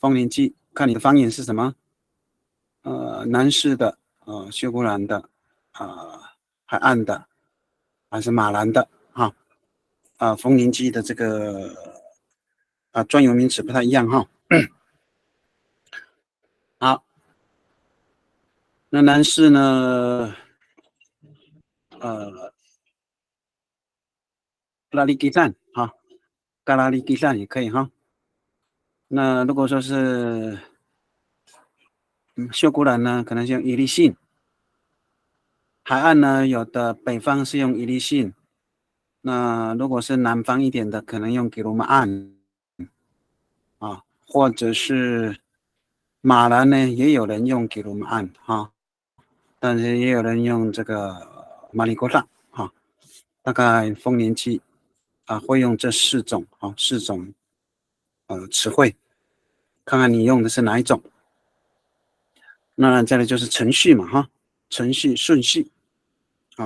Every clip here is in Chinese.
丰年祭，看你的方言是什么？南势的，秀姑峦的，海岸的，还是马兰的？哈，丰年祭的这个专有名词不太一样哈。好，那南势呢？呃，拉力基站哈，嘎拉力基站也可以哈。那如果说是秀姑峦呢，可能是用伊犁信；海岸呢，有的北方是用伊犁信，那如果是南方一点的，可能用吉鲁玛岸或者是马兰呢，也有人用吉鲁玛岸但是也有人用这个马里国萨大概丰年期会用这四种词汇，看看你用的是哪一种。那再来就是程序嘛程序顺序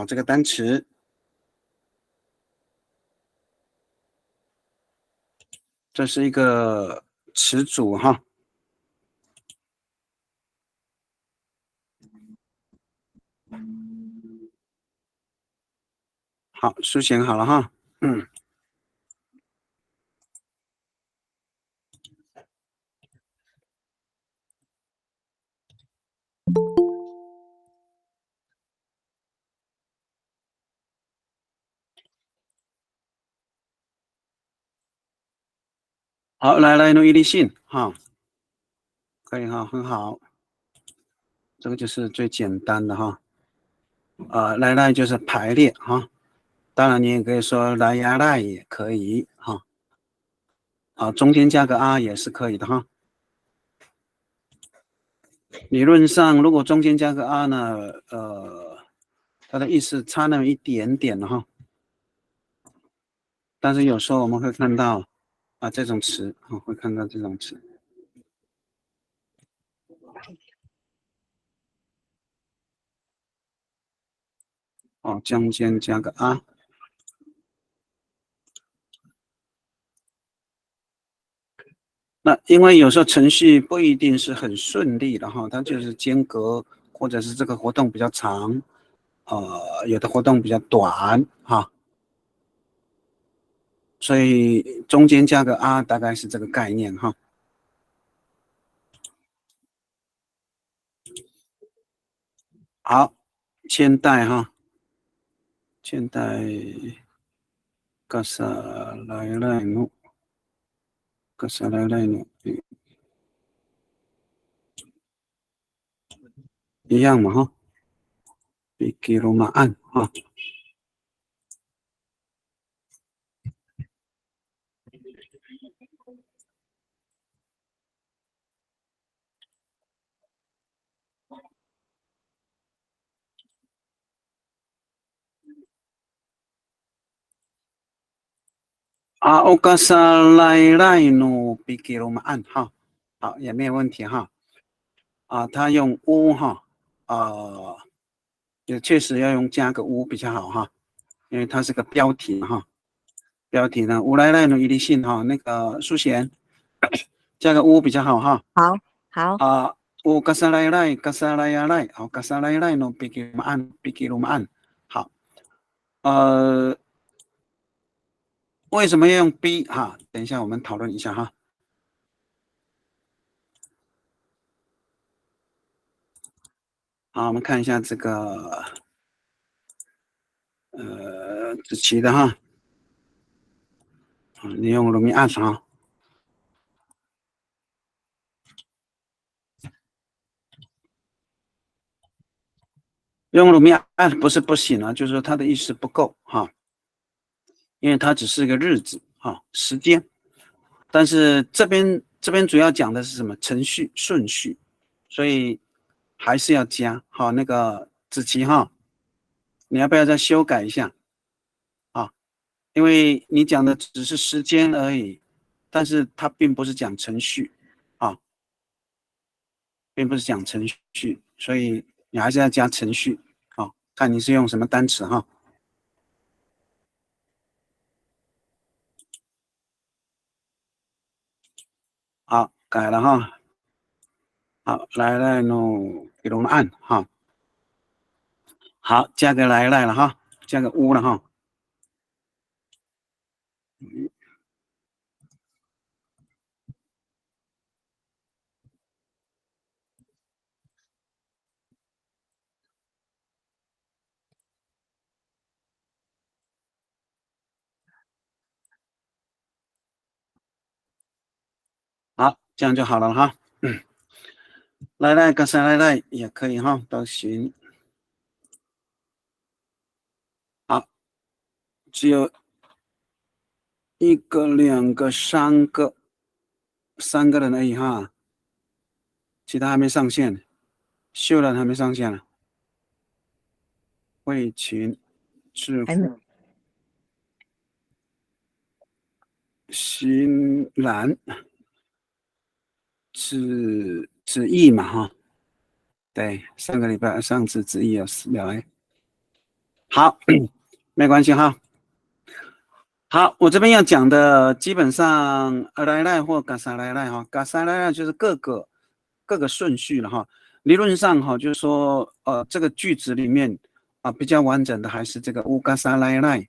这个单词这是一个词组好，书写好了好，来弄一例信可以很好，这个就是最简单的来就是排列当然你也可以说来呀来也可以中间加个也是可以的理论上如果中间加个呢，它的意思差那么一点点但是有时候我们会看到这种词会看到这种词中间加个那因为有时候程序不一定是很顺利的它就是间隔，或者是这个活动比较长，有的活动比较短所以中间加个大概是这个概念好，千代千代嘎萨来来努，嘎萨来来努一样嘛比基罗马案欧嘎萨来来努比基罗马案好也没有问题他用乌也确实要用加个乌比较好因为它是个标题标题呢乌来来努一例性那个书贤加个乌比较好好，好，乌嘎萨来来嘎萨来呀来嘎萨来来努比基罗马案好为什么要用 B 等一下我们讨论一下好，我们看一下这个子琪的你用罗密暗用罗密暗不是不行就是说它的意思不够因为它只是个日子时间，但是这边主要讲的是什么程序顺序，所以还是要加那个子琪你要不要再修改一下因为你讲的只是时间而已，但是它并不是讲程序并不是讲程序，所以你还是要加程序看你是用什么单词好，改了哈。好，来来喏，给我们按哈。好，加个来了哈，加个乌了哈。好，这样就好了哈。来来跟三来来也可以哈，都行。好，只有一个、两个、三个人而已哈，其他还没上线，秀兰还没上线呢。魏群、致富、新兰、子毅嘛哈。对，上个礼拜上次子毅有聊。好，没关系哈。好，我这边要讲的基本上来来或嘎萨来来哈，嘎萨来来就是各个顺序了哈。理论上哈，就是说这个句子里面比较完整的还是这个乌嘎萨来来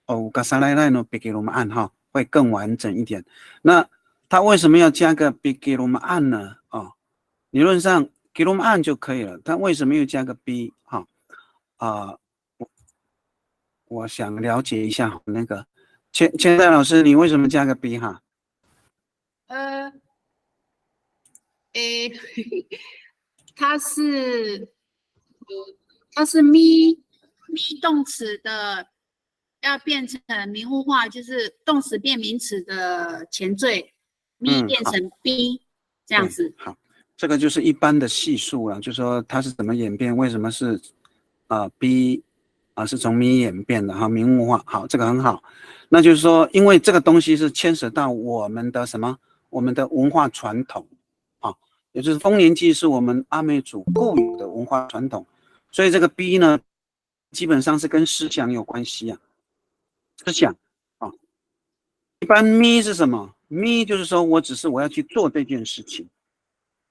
乌嘎萨来来呢，比给我们按哈会更完整一点。那它为什么要加个比给我们按呢？理论上给我们按就可以了，但为什么又加个 b 哈？我想了解一下那个。千代老师，你为什么加个 B 哈？呃，诶，它是咪动词的，要变成名物化，就是动词变名词的前缀，咪变成 B 这样子。好，这个就是一般的系数了，就说它是怎么演变，为什么是B 是从咪演变的哈，名物化。好，这个很好。那就是说，因为这个东西是牵涉到我们的什么？我们的文化传统也就是丰年祭是我们阿美族固有的文化传统，所以这个 B 呢，基本上是跟思想有关系啊。思想一般咪是什么？咪就是说我要去做这件事情，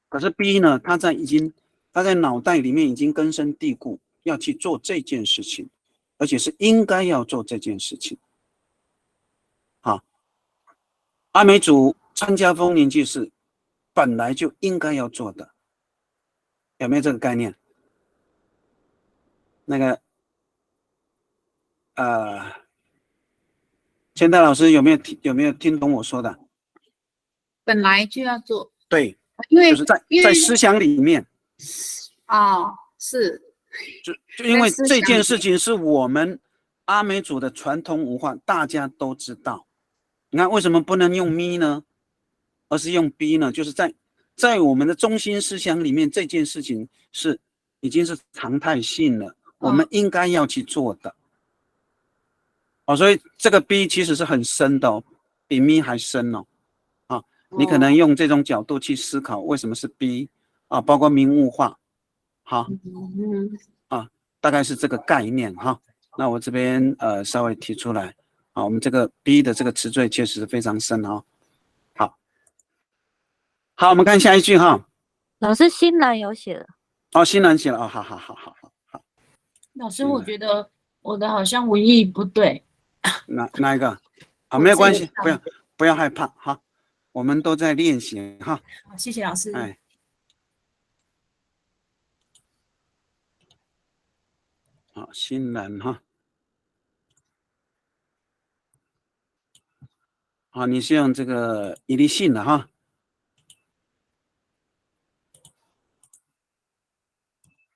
可是 B 呢，他在脑袋里面已经根深蒂固，要去做这件事情，而且是应该要做这件事情。阿美族参加丰年祭是本来就应该要做的，有没有这个概念？那个千代老师有没有听懂我说的？本来就要做，对，因为就是在思想里面是，就因为这件事情是我们阿美族的传统文化，大家都知道。你看为什么不能用咪呢？而是用 B 呢？就是在我们的中心思想里面，这件事情已经是常态性了，我们应该要去做的。所以这个 B 其实是很深的比咪还深哦。你可能用这种角度去思考为什么是 B 包括名物化，好大概是这个概念哈。那我这边稍微提出来我们这个 B 的这个词缀确实非常深好，我们看下一句哈。老师，新兰有写了新兰写了好。老师，我觉得我的好像文意不对。哪一个没有关系，不要害怕哈，我们都在练习哈。好，谢谢老师。好，新兰哈。好，你是用这个一例性的哈。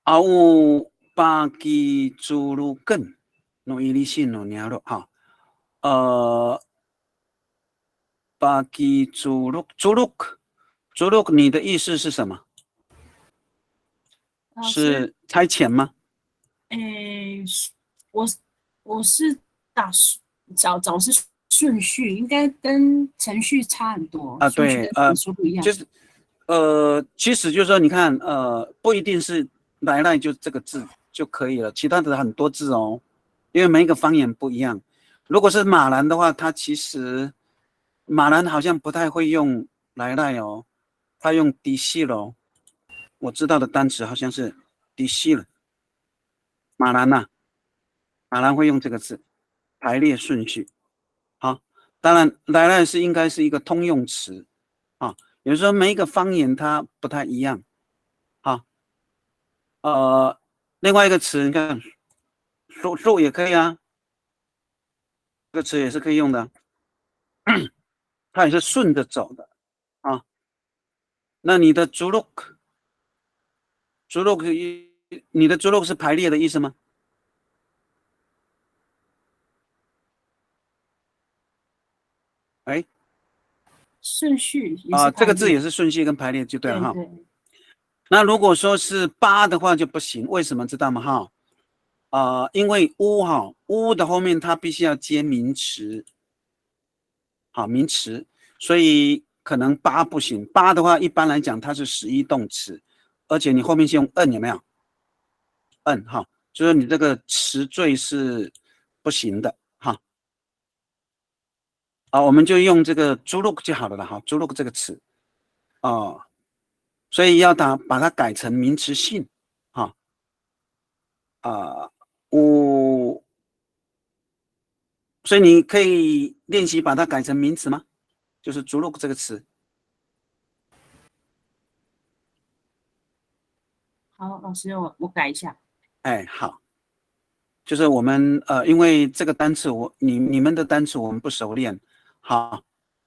有巴基朱鲁根，弄一例性弄鸟肉哈。巴基朱鲁，你的意思是什么？是差遣吗？我是找是顺序，应该跟程序差很多对，不一样。就是其实就是说，你看不一定是来来就这个字就可以了，其他的很多字哦，因为每一个方言不一样。如果是马兰的话，它其实马兰好像不太会用来来哦，他用迪西罗，我知道的单词好像是迪西了。马兰呐、马兰会用这个字，排列顺序。好，当然来是应该是一个通用词啊，有时候每一个方言它不太一样。好，另外一个词你看，数也可以啊，这个词也是可以用的，它也是顺着走的啊。那你的逐鹿，你的逐鹿是排列的意思吗？哎，顺序也是啊，这个字排列也是顺序跟排列就对了哈。对，那如果说是八的话就不行，为什么知道吗？哈，因为屋的后面它必须要接名词，好名词，所以可能八不行。八的话，一般来讲它是实义动词，而且你后面是用 n 有没有？ n 哈，就是你这个词缀是不行的哈。我们就用这个逐鹿就好了哈，逐鹿这个词所以要把它改成名词性哈我。所以你可以练习把它改成名词吗？就是逐鹿这个词。好，老师，我改一下。哎，好，就是我们因为这个单词你们的单词我们不熟练，好，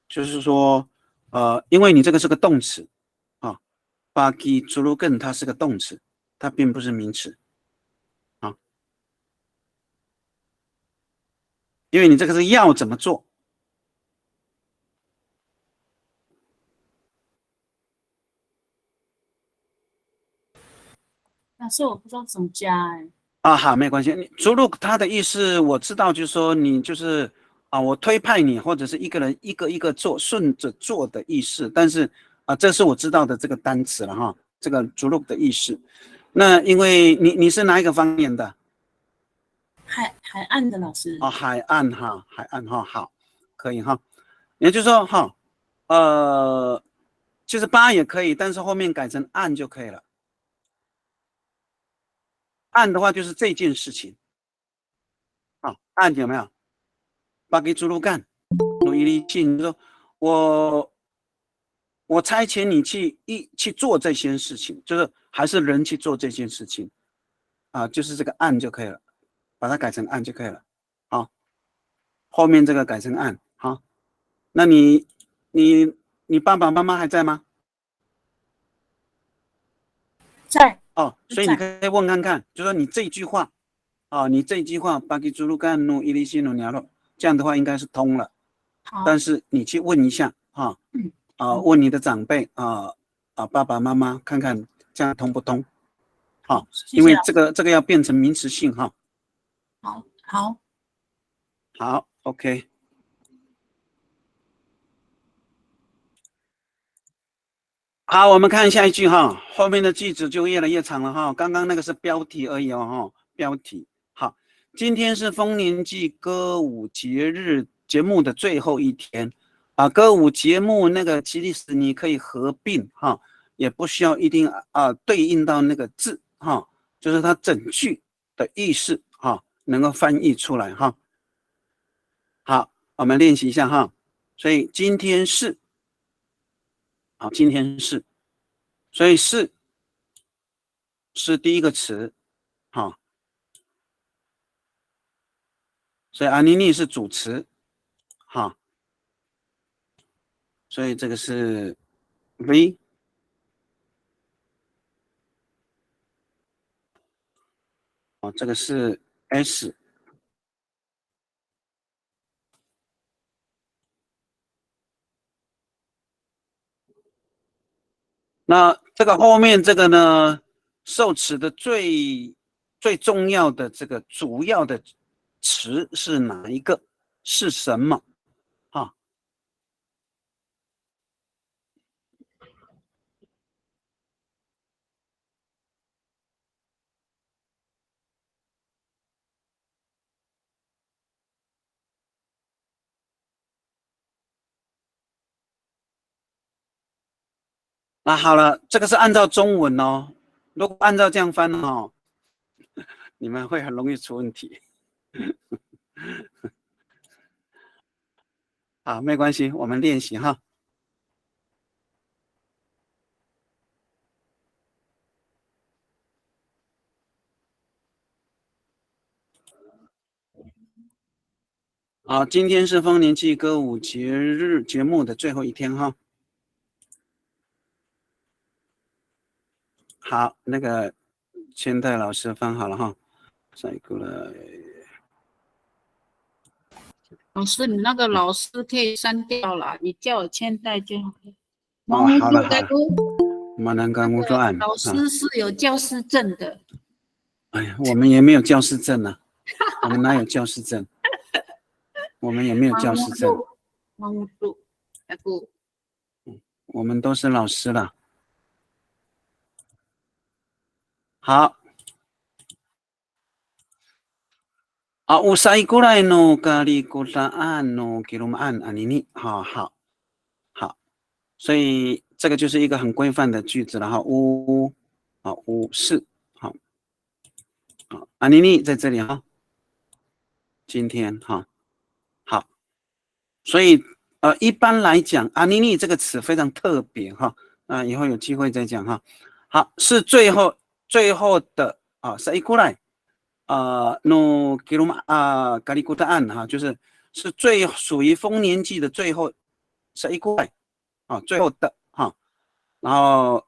就是说因为你这个是个动词啊，巴基逐鹿更它是个动词，它并不是名词啊，因为你这个是要怎么做。老师，我不知道怎么加好，没关系。逐鹿它的意思我知道，就是说你就是我推派你，或者是一个人一个一个做，顺着做的意思。但是这是我知道的这个单词了哈，这个逐鹿的意思。那因为你是哪一个方言的？海岸的老师。海岸哈，海岸哈，好，可以哈。也就是说哈，就是八也可以，但是后面改成岸就可以了。岸的话就是这件事情岸有没有？把给逐鹿干，努一力气。你说我差遣你去做这件事情，就是还是人去做这件事情就是这个案就可以了，把它改成案就可以了。好，后面这个改成案。好，那你爸爸妈妈还在吗？在所以你可以问看看，就说你这句话你这句话巴给逐鹿干努一力气努鸟肉，这样的话应该是通了。但是你去问一下问你的长辈爸爸妈妈看看这样通不通？因为这个要变成名词性哈。好 ，OK。好，我们看下一句哈，后面的句子就越来越长了哈。刚刚那个是标题而已哦，标题。好，今天是丰年祭歌舞节日节目的最后一天歌舞节目那个其实你可以合并也不需要一定对应到那个字就是它整句的意思能够翻译出来哈。好，我们练习一下哈。所以今天是今天是，所以是第一个词所以阿妮妮是主词所以这个是 V。这个是 S。那这个后面这个呢，受词的最重要的这个主要的词是哪一个？是什么？那好了，这个是按照中文哦。如果按照这样翻哦，你们会很容易出问题。好，没关系，我们练习哈。好，今天是丰年祭歌舞节目的最后一天哈。好，那个千代老师翻好了哈，再过来。老师，你那个老师可以删掉了，你叫我千代就好了。哦，好了好了。马南干工作案。老师是有教师证的。哎呀，我们也没有教师证啊，我们哪有教师证？我们也没有教师证。我们都是老师了。好。usai kurai no kali kutaan no kilumaan anini， 好，所以这个就是一个很规范的句子了哈。是，好，anini 在这里哈，今天哈，好，所以一般来讲，anini 这个词非常特别哈，以后有机会再讲哈。好，是最后的sai kurai。no kilum kalikutaan 哈，就是属于丰年祭的最后是一块最后的哈，然后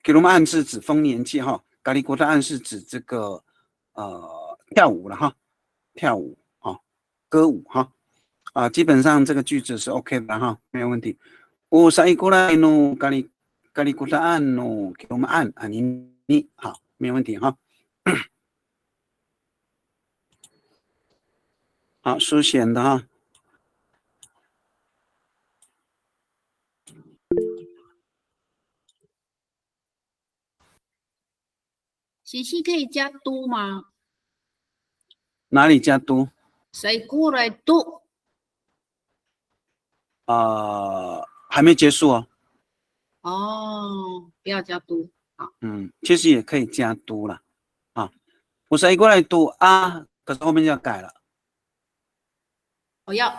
kiluman 是指丰年祭哈，kalikutaan 是指这个跳舞了哈，跳舞歌舞哈基本上这个句子是 OK 的哈，没有问题。usai kurai no kalikutaan no kiluman anini 好。没有问题哈。好，书写的哈。习气可以加都吗？哪里加都？谁过来都？还没结束哦。不要加都。好，其实也可以加都了我谁过来读可是后面就要改了。我要好。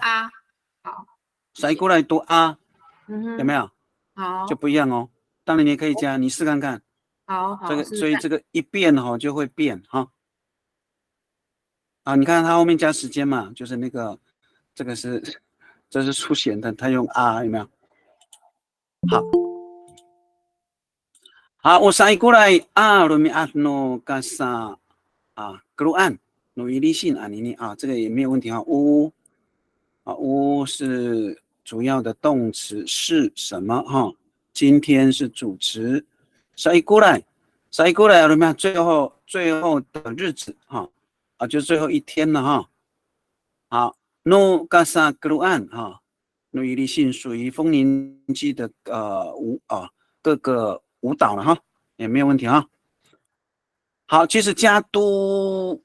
谁过来读有没有？好，就不一样哦。当然你也可以加，你试看看。好，所以这个一变就会变哈。你看它后面加时间嘛，就是那个这是出现的，它用有没有？好，我sai过来rumi no kasa Quran no ilisin anini 这个也没有问题哈。是主要的动词是什么哈？今天是主词。sai过来 rumi 最后的日子哈就是最后一天了哈。好 no kasa Quran no ilisin 属于丰年祭的各个舞蹈了哈，也没有问题哈。好，其实加都，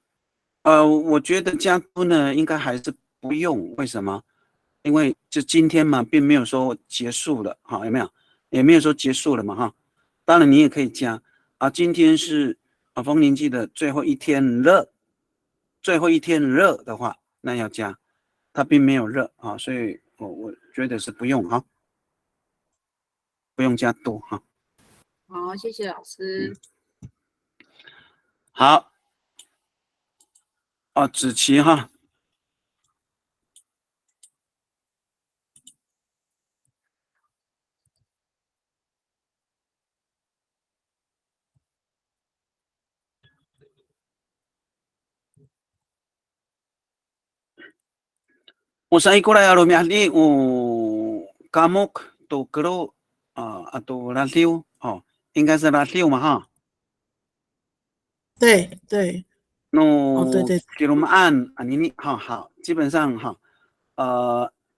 我觉得加都呢，应该还是不用。为什么？因为就今天嘛，并没有说结束了哈，有没有？也没有说结束了嘛哈。当然你也可以加今天是丰年祭的最后一天了，最后一天了的话，那要加，它并没有热所以我觉得是不用哈，不用加都哈。好，谢谢老师。好，子琪哈。usai kurai arumi ahli kamuk to kero atau rasiu 应该是 rasiu 嘛哈。对。no 对。kilumaan anini 好，基本上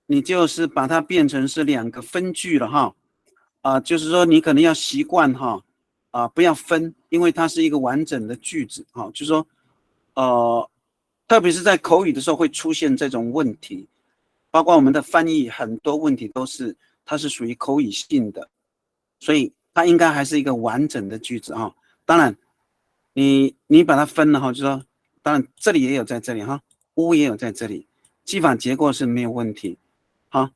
你就是把它变成是2个分句了哈就是说你可能要习惯不要分，因为它是一个完整的句子就是说特别是在口语的时候会出现这种问题。包括我们的翻译，很多问题都是它是属于口语性的，所以它应该还是一个完整的句子啊。当然，你把它分了哈，就说当然这里也有在这里哈，乌也有在这里，记法结构是没有问题。好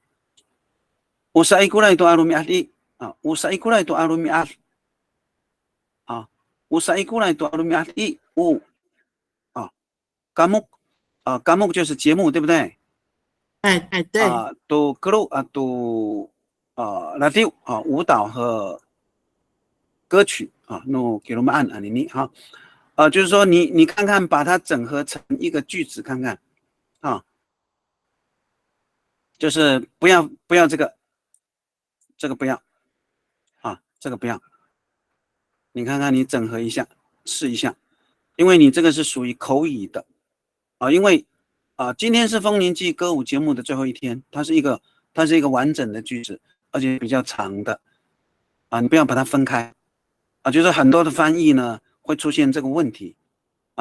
，usai kulai tu arumi ahli啊，usai kulai tu arumi ahli啊，usai kulai tu arumi ahli啊，kamu kamu 就是节目对不对？对都 group 都radio 舞蹈和歌曲no给我们按你哈就是说你看看把它整合成一个句子看看就是不要这个不要这个不要，你看看你整合一下试一下，因为你这个是属于口语的因为今天是丰年祭歌舞节目的最后一天，它是一个完整的句子，而且比较长的你不要把它分开就是很多的翻译呢会出现这个问题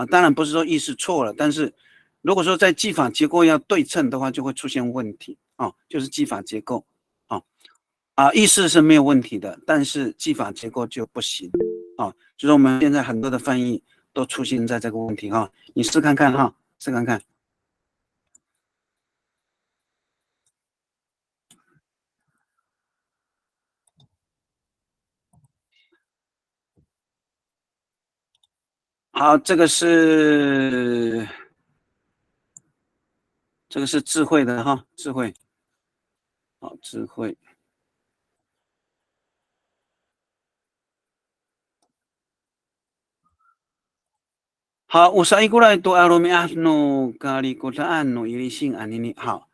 当然不是说意思错了，但是如果说在记法结构要对称的话，就会出现问题就是记法结构意思是没有问题的，但是记法结构就不行就是我们现在很多的翻译都出现在这个问题你试看看试看看。好，这个是智慧的智慧，好，智慧。好，我塞过来多阿罗米阿努咖喱古特安努伊利信安妮妮，好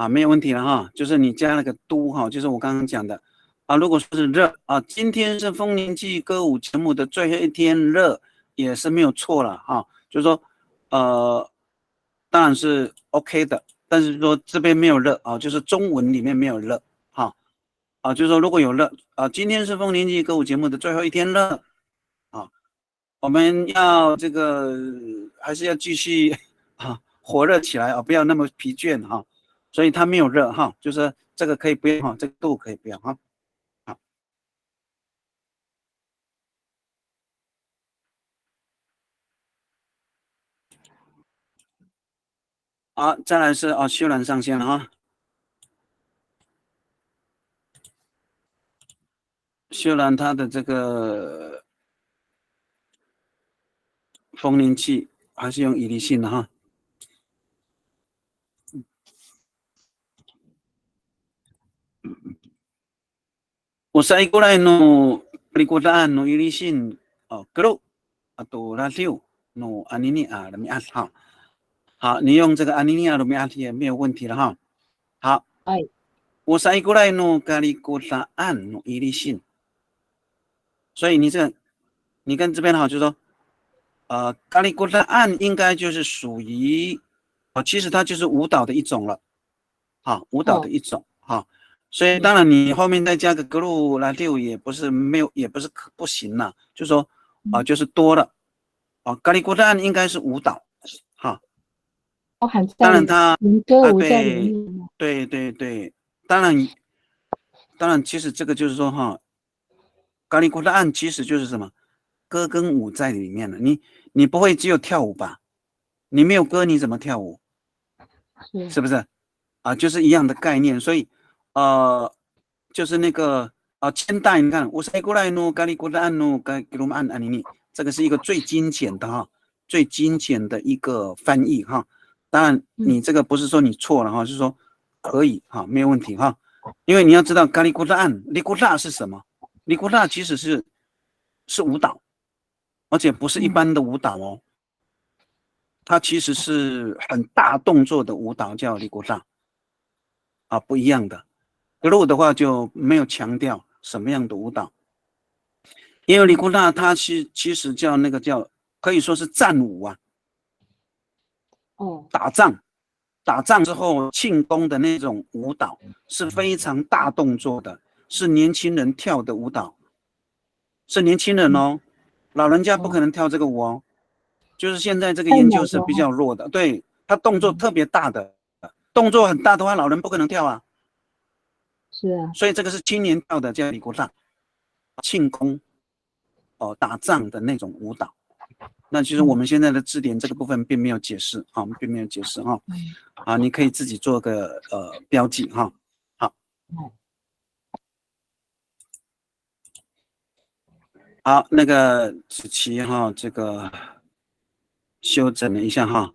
没有问题了就是你加了个都就是我刚刚讲的如果说是热今天是丰年祭歌舞节目的最后一天，热也是没有错了就是说当然是 OK 的，但是说这边没有热就是中文里面没有热就是说如果有热今天是丰年祭歌舞节目的最后一天热我们要这个还是要继续火热起来不要那么疲倦所以它没有热就是这个可以不要这个度可以不要好，再来是修兰上线了修兰它的这个丰年祭还是用以离性的我塞过来no perikutaan no ilisin group atau radio no anini demi好，你用这个 anini demi 也没有问题了好，我塞过来 no perikutaan no ilisin， 所以你跟这边就是说perikutaan应该就是属于其实它就是舞蹈的一种了舞蹈的一种所以当然你后面再加个 group radio 也不是不行了，就是说就是多了perikutaan应该是舞蹈当然它对，当然其实这个就是说perikutaan其实就是什么歌跟舞在里面了，你不会只有跳舞吧？你没有歌你怎么跳舞？是不是就是一样的概念，所以就是那个千代，你看我塞过来努咖喱过来努咖给我们按你这个是一个最精简的最精简的一个翻译当然你这个不是说你错了是说可以没有问题因为你要知道咖喱过来按利古拉是什么？利古拉其实是舞蹈，而且不是一般的舞蹈它其实是很大动作的舞蹈，叫利古拉不一样的。group 的话就没有强调什么样的舞蹈，因为利古拉它其实叫那个叫可以说是战舞打仗之后庆功的那种舞蹈是非常大动作的，是年轻人跳的舞蹈，是年轻人老人家不可能跳这个舞就是现在这个研究是比较弱的，对，他动作特别大的，动作很大的话老人不可能跳是啊，所以这个是青年跳的叫李国大庆功打仗的那种舞蹈。那其实我们现在的字典这个部分并没有解释啊，并没有解释哈。啊，你可以自己做个标记哈。好，好，那个子琪哈，这个修整了一下哈，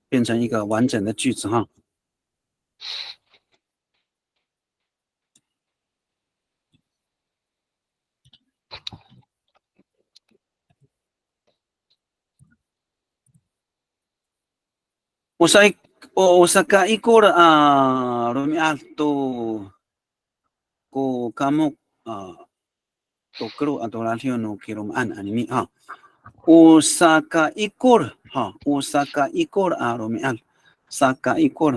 变成一个完整的句子哈。Osaka iko Romialto ko kamu tokro adoración no quiero anime ha. Osaka iko ha, Osaka iko Romial, Saka iko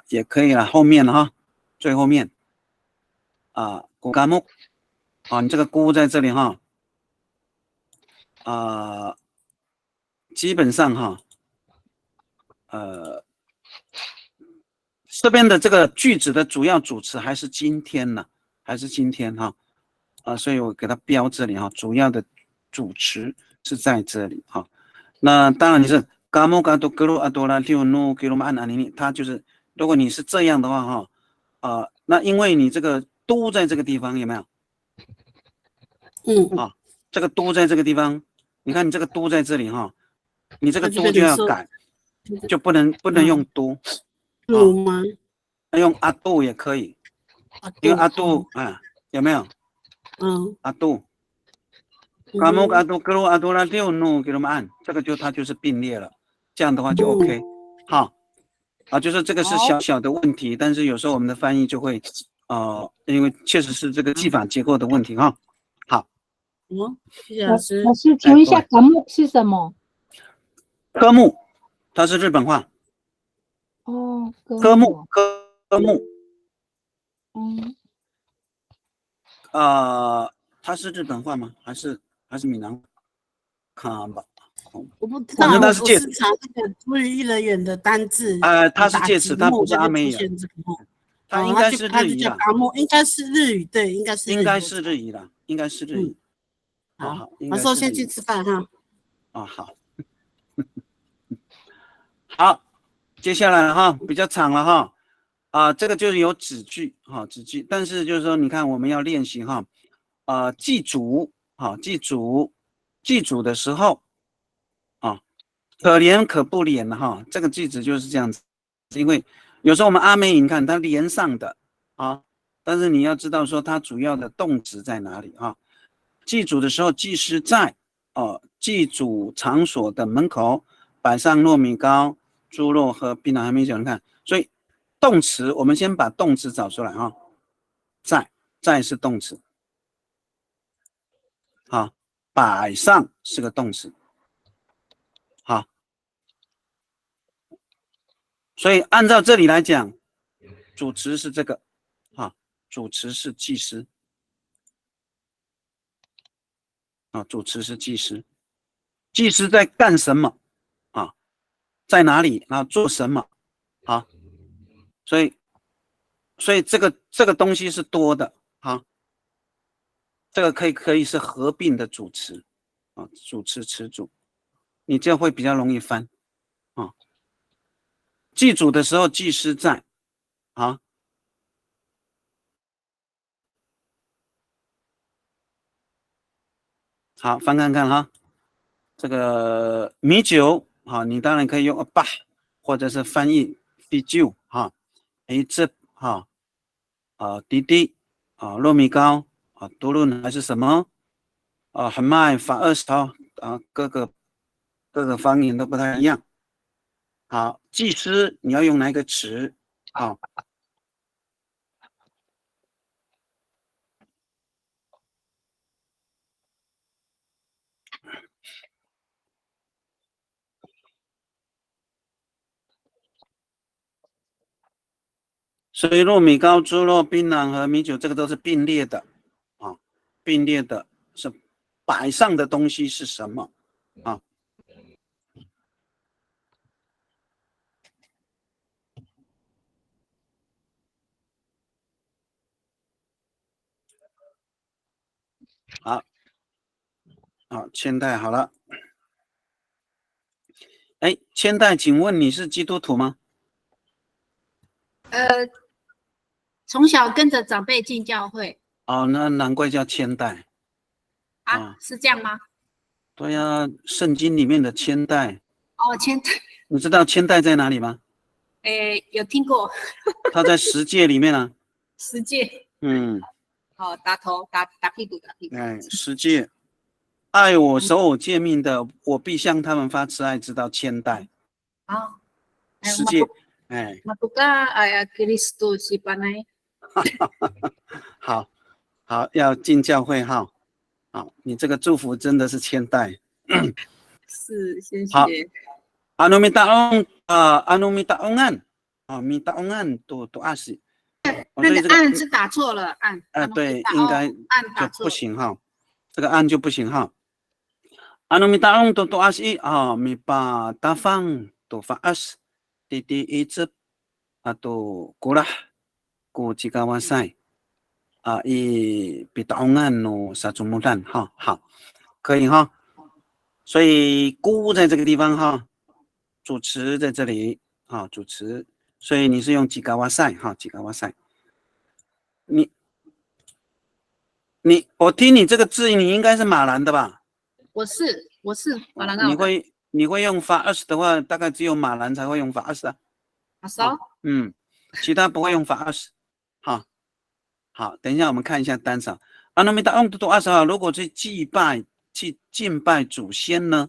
也可以了，后面哈，最后面古嘎木你这个菇在这里哈，基本上哈，这边的这个句子的主要主词还是今天呢，还是今天哈，所以我给它标这里哈，主要的主词是在这里哈。那当然你是嘎木嘎多格鲁阿多拉六努给罗马安安尼，它就是如果你是这样的话哈，那因为你这个都在这个地方有没有？这个都在这个地方，你看你这个都在这里哈，你这个都就要改，就不能用都。鲁吗？用阿杜也可以，因为阿杜有没有？阿杜，嘎木阿杜格鲁阿杜拉六努给他们按，这个它就是并列了，这样的话就 OK。好，就是这个是小小的问题，但是有时候我们的翻译就会因为确实是这个技法结构的问题哈。好，谢谢老师。老师，请问一下，科目是什么？科目，它是日本话。科目。它是日本话吗？还是闽南话？看吧，我不知道，我是查那个日语人员的单字。它是介词，它不是阿美语。它应该是日语啦。应该是日语，对，应该是日语啦，应该是日语。好，老师，我先去吃饭哈。好。好，接下来哈比较长了哈，这个就是有子句哈，子句，但是就是说，你看我们要练习哈，记主记主的时候可怜可不怜了哈，这个句子就是这样子，因为有时候我们阿美语你看它连上的但是你要知道说它主要的动词在哪里记主的时候，祭司在祭主场所的门口摆上糯米糕。猪肉和槟榔还没讲，你看，所以动词我们先把动词找出来在是动词，摆上是个动词，所以按照这里来讲，主词是这个主词是祭司主词是祭司，祭司在干什么在哪里？然后做什么？所以这个东西是多的这个可以是合并的主词主词词组，你这样会比较容易翻祭主的时候，祭司在好，翻看看哈，这个米酒你当然可以用吧，或者是翻译啤酒一只滴滴糯米糕多论还是什么很卖法20各个方言都不太一样。好，祭司你要用哪一个词所以糯米糕、猪肉、槟榔和米酒这个都是并列的并列的是摆上的东西是什么好，好，千代好了。哎，千代，请问你是基督徒吗？从小跟着长辈进教会哦，那难怪叫千代啊，是这样吗？对呀，圣经里面的千代。哦，千代，你知道千代在哪里吗？有听过他在十诫里面啊。十诫。嗯，哦，打头打屁股打屁股。哎，十诫，爱我守我诫命的，我必向他们发慈爱，直到千代。啊，十诫，哎，matuka aya Kristo si panay。好，好，要进教会哈。好，你这个祝福真的是千代。是，谢好谢。anu minta ongan，minta ongan tuh asih。那个按是打错了，按。对，应该就按打错不行哈，这个按就不行哈。anu minta ong tuh asih mipa tafang tuh faas titi icep atau kurah ku cikawasai i pitaongan no sacumudan哈，好，可以哈。所以姑在这个地方哈，主持在这里啊，主持，所以你是用吉嘎哇塞哈，吉嘎哇塞。我听你这个字，你应该是马兰的吧？我是马兰澳的。你会用法20的话，大概只有马兰才会用法20啊。好，其他不会用法20。好，等一下我们看一下单少。阿那米达翁多20号，如果去敬拜祖先呢？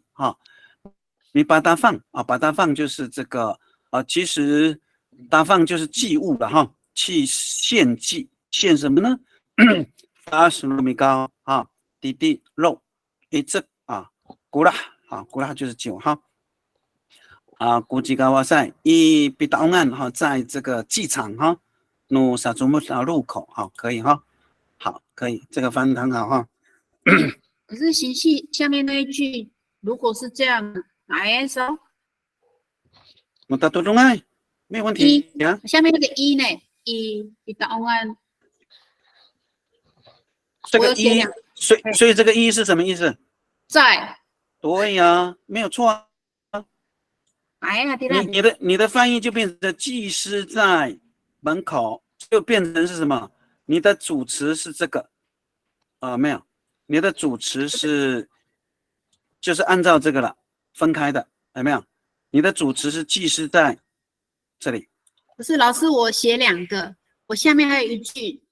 你把它放把它放就是这个其实搭放就是祭物了哈，去献祭，献什么呢？80米高滴滴肉一只古拉古拉就是酒哈古吉高哇塞一比岛岸在这个祭场努萨祖木路口可以哈，好，可以，这个翻得很好哈。可是行系下面那一句，如果是这样，哪时候？我打多中爱，没有问题呀。下面那个一呢？一答案。这个一，所以这个一是什么意思？在。对呀，没有错啊。你的翻译就变成祭司在门口，就变成是什么？你的主词是这个没有，你的主词是就是按照这个了，分开的，有没有？你的主词是祭司在这里。不是老师，我写2个，我下面还有一句，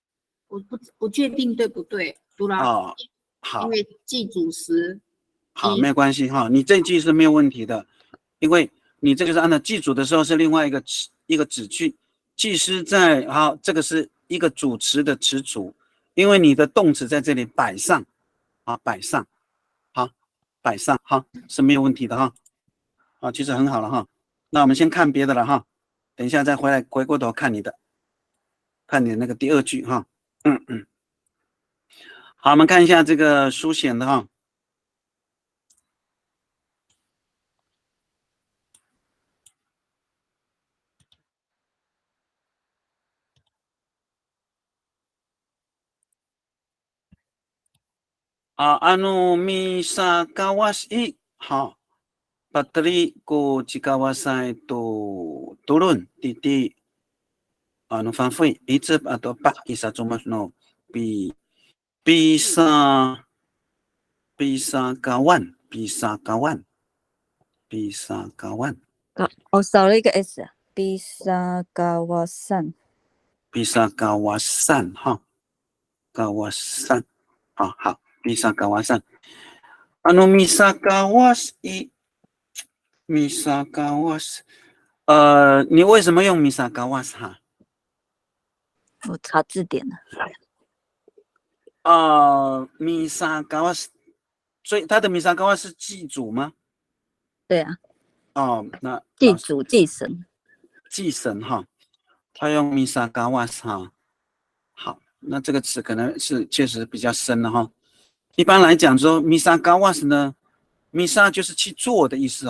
我不确定对不对，读了好，因为记主词。好，没有关系哈，你这句是没有问题的，因为你这个是按照记主的时候是另外一个子句，祭司在这个是一个主词的词组，因为你的动词在这里摆上摆上摆上是没有问题的哈其实很好了哈。那我们先看别的了哈，等一下再回过头看你的那个第2句哈。好，我们看一下这个书显的哈。misa kawas patri ko cikawasai turun titi fanfui icep atau pak isa cuma no bisa kawan少了一个 s bisa kawasan kawasan 好bisa kawasan misa kawas misa kawas 你为什么用 misa kawas 我查字典了misa kawas 所以他的 misa kawas 是祭主吗？对啊那祭主祭神他用 misa kawas 好，那这个词可能是确实比较深了哈。一般来讲说 misa kawas 呢 misa 就是去做的意思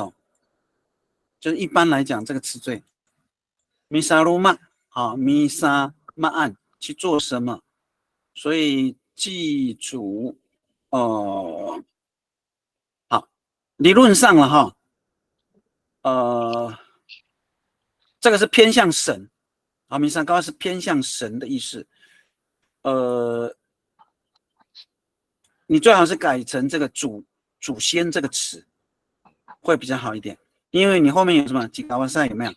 就是一般来讲这个词缀 misa rumah misa ma'an 去做什么，所以祭主好，理论上了哈，这个是偏向神，啊，弥撒高是偏向神的意思。你最好是改成这个祖先这个词，会比较好一点，因为你后面有什么吉嘎瓦塞有没有？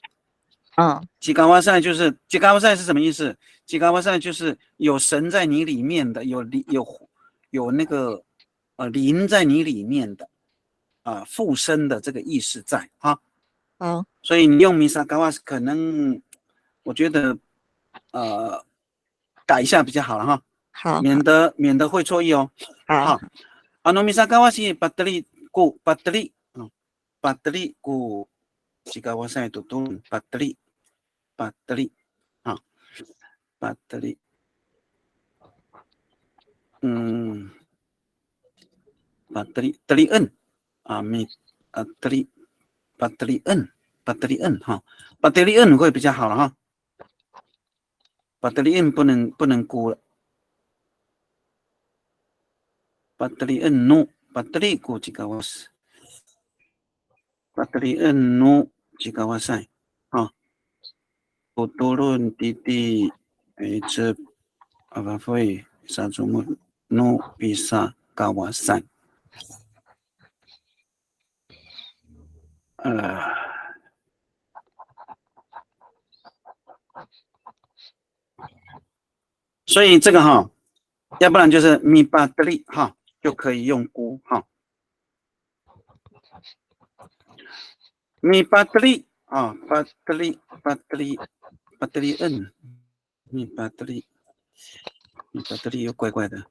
吉嘎瓦塞就是吉嘎瓦塞是什么意思？吉嘎瓦塞就是有神在你里面的，有那个灵在你里面的附身的这个意识在啊。好，所以你用弥撒嘎瓦可能我觉得改一下比较好了哈。好，免得会错意哦。好，弥撒嘎瓦是巴德利古巴德利巴德利古吉嘎瓦塞都巴德利巴德利啊巴德利巴德利德利恩德利巴德利恩哈巴德利恩会比较好了哈。巴德利恩不能估了。Bateri enu, bateri ku jikawas. Bateri enu jikawasai. Turun titi ce apa foi sajumur no bisa kawasan. 所以这个哈，要不然就是米巴德利哈。就可以用估哈，米巴德利啊，巴德利恩，米巴德利又怪怪的。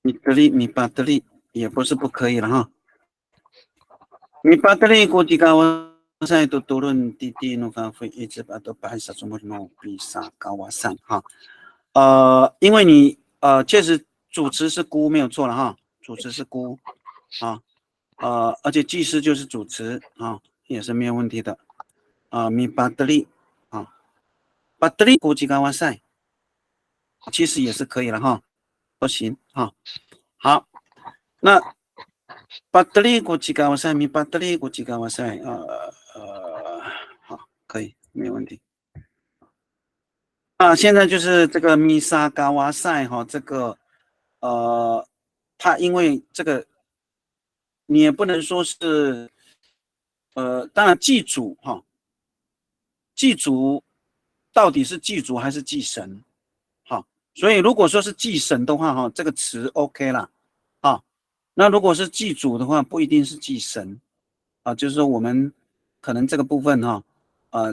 米巴德利也不是不可以了哈。米巴德利国际高瓦塞都多伦滴滴努发挥一直把都白沙中国努比萨高瓦山哈。因为你确实主持是姑没有错了哈，主持是姑啊，而且祭司就是主持啊，也是没有问题的啊。米巴德利啊，巴德利国际高瓦塞其实也是可以了哈，都行哈。好，那。巴德利国际高瓦塞，米巴德利国际高瓦塞，好，可以，没有问题。现在就是这个米沙高瓦塞哈，这个它因为这个，你也不能说是，当然祭祖哈，祭祖到底是祭祖还是祭神？好，所以如果说是祭神的话哈，这个词 OK 啦，啊。那如果是祭祖的话，不一定是祭神就是说我们可能这个部分哈，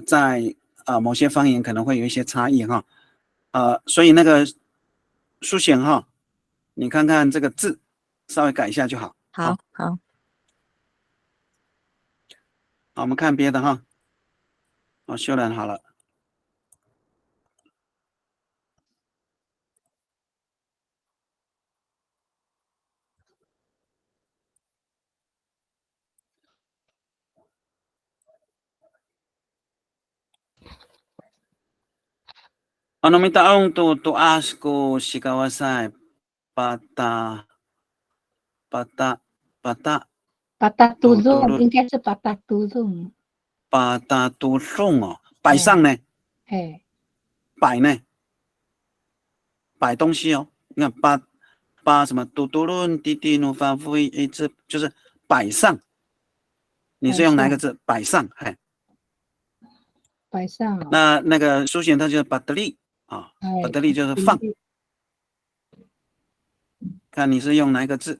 在某些方言可能会有一些差异哈，所以那个书写哈，你看看这个字，稍微改一下就好。好，好，我们看别的哈，修染好了。Minta untuk asku si kawasan patah Patah turun 应该是 patah turun。patah turun 摆上呢？摆呢？摆东西哦。你看把什么turun滴滴努发挥一直就是摆上。你是用哪个字？摆上，摆上。那个书写它就是巴德利啊，巴德利就是放。看你是用哪一个字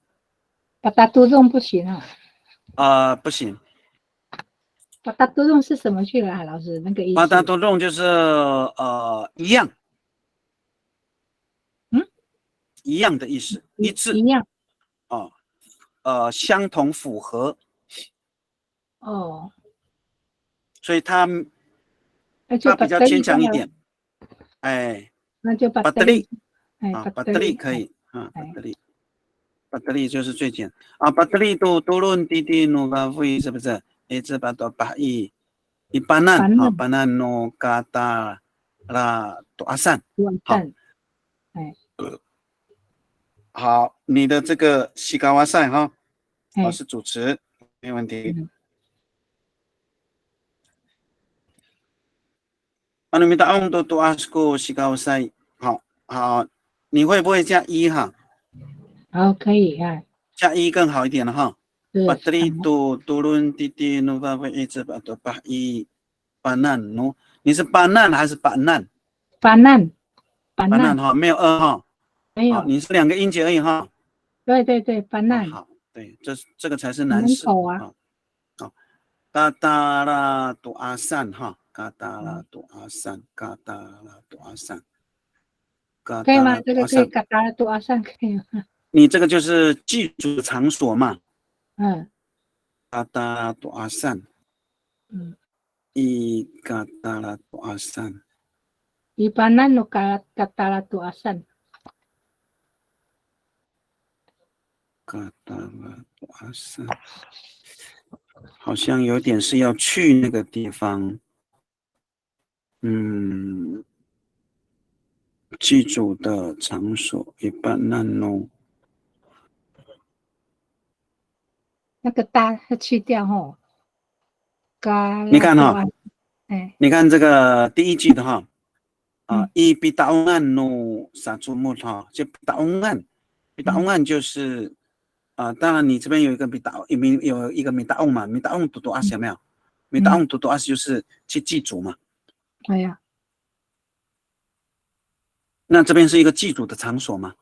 ？patah turun 不行啊。不行。patah turun 是什么去了？老师那个意思。patah turun 就是一样。一样的意思，一致。一样。相同符合。所以它比较牵强一点。那就巴德利。巴巴德利可以巴巴德利就是最简啊，巴德利多多伦滴滴努巴维是不是？一直把多巴伊一巴难啊，巴难诺嘎达拉多阿善。好，好，你的这个西高瓦塞哈，我是主持，没问题。啊，你们的昂多多阿斯库西高瓦塞，好，好，你会不会加一哈？好，可以啊。加一更好一点了哈。巴德利多多伦滴滴努巴维一直把多巴伊巴难努，你是巴难还是巴难？巴难，巴难哈，没有二哈。没有，你是2个音节而已哈。对对对，巴难。好，对，这个才是难事啊。好，嘎达拉多阿善哈，嘎达拉多阿善，嘎达拉多阿善，可以吗？这个可以嘎达拉多阿善可以吗？你这个就是记住场所嘛。嘎达拉多阿善。I kata la tuasan. Ibanan no kata la tuasan. Kata la tuasan. 好像有点是要去那个地方。记住的场所一般难弄。那个大去掉吼。你看哈，你看这个第一句的哈，一比达翁案弄啥注目哈，就达翁案，比达翁案就是当然你这边有一个米达，有一个米达翁嘛，米达翁多多阿有没有？米达翁多多阿就是去记住嘛。哎呀，那这边是一个记住的场所嘛？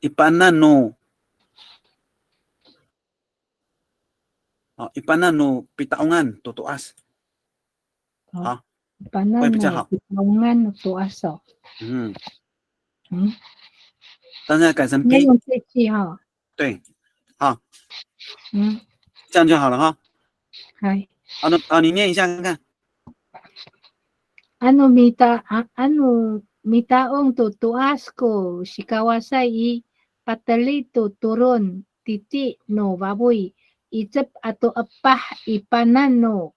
一般那弄。一般那种比答案多多阿斯，好，会比较好。答案多阿少，但是要改成 B， 用这句哈，对，好，这样就好了哈。嗨，你念一下看看。Ano mitaong tutuas ko si Kawasai patalito turun titi no baboy icep atau apah ipanan no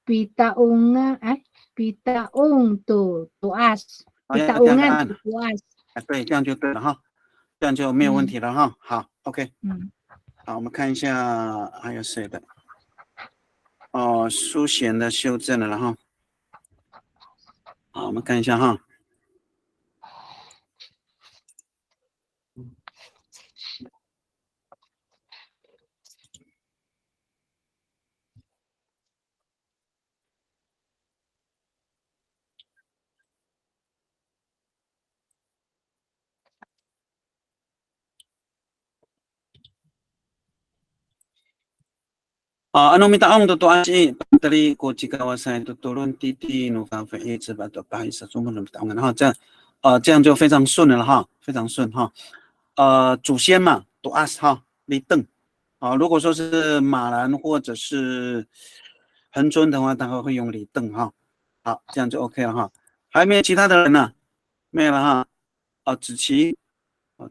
pitaong tuas pitaongan tuas， 对，这样就对了哈，这样就没有问题了哈。好 ，OK， 好，我们看一下还有谁的。苏贤的修正了哈。好，我们看一下哈。ano mitaong tutuan si dari ko jika wasai turun titi nu fa fe一直把的把一些中文的mitaong， 然后这样就非常顺了哈，非常顺哈。祖先嘛，tuas哈，立邓。如果说是马兰或者是恒春的话，他会用李邓哈。好，这样就 OK 了哈。还有没有其他的人呢？没有了哈。子琪，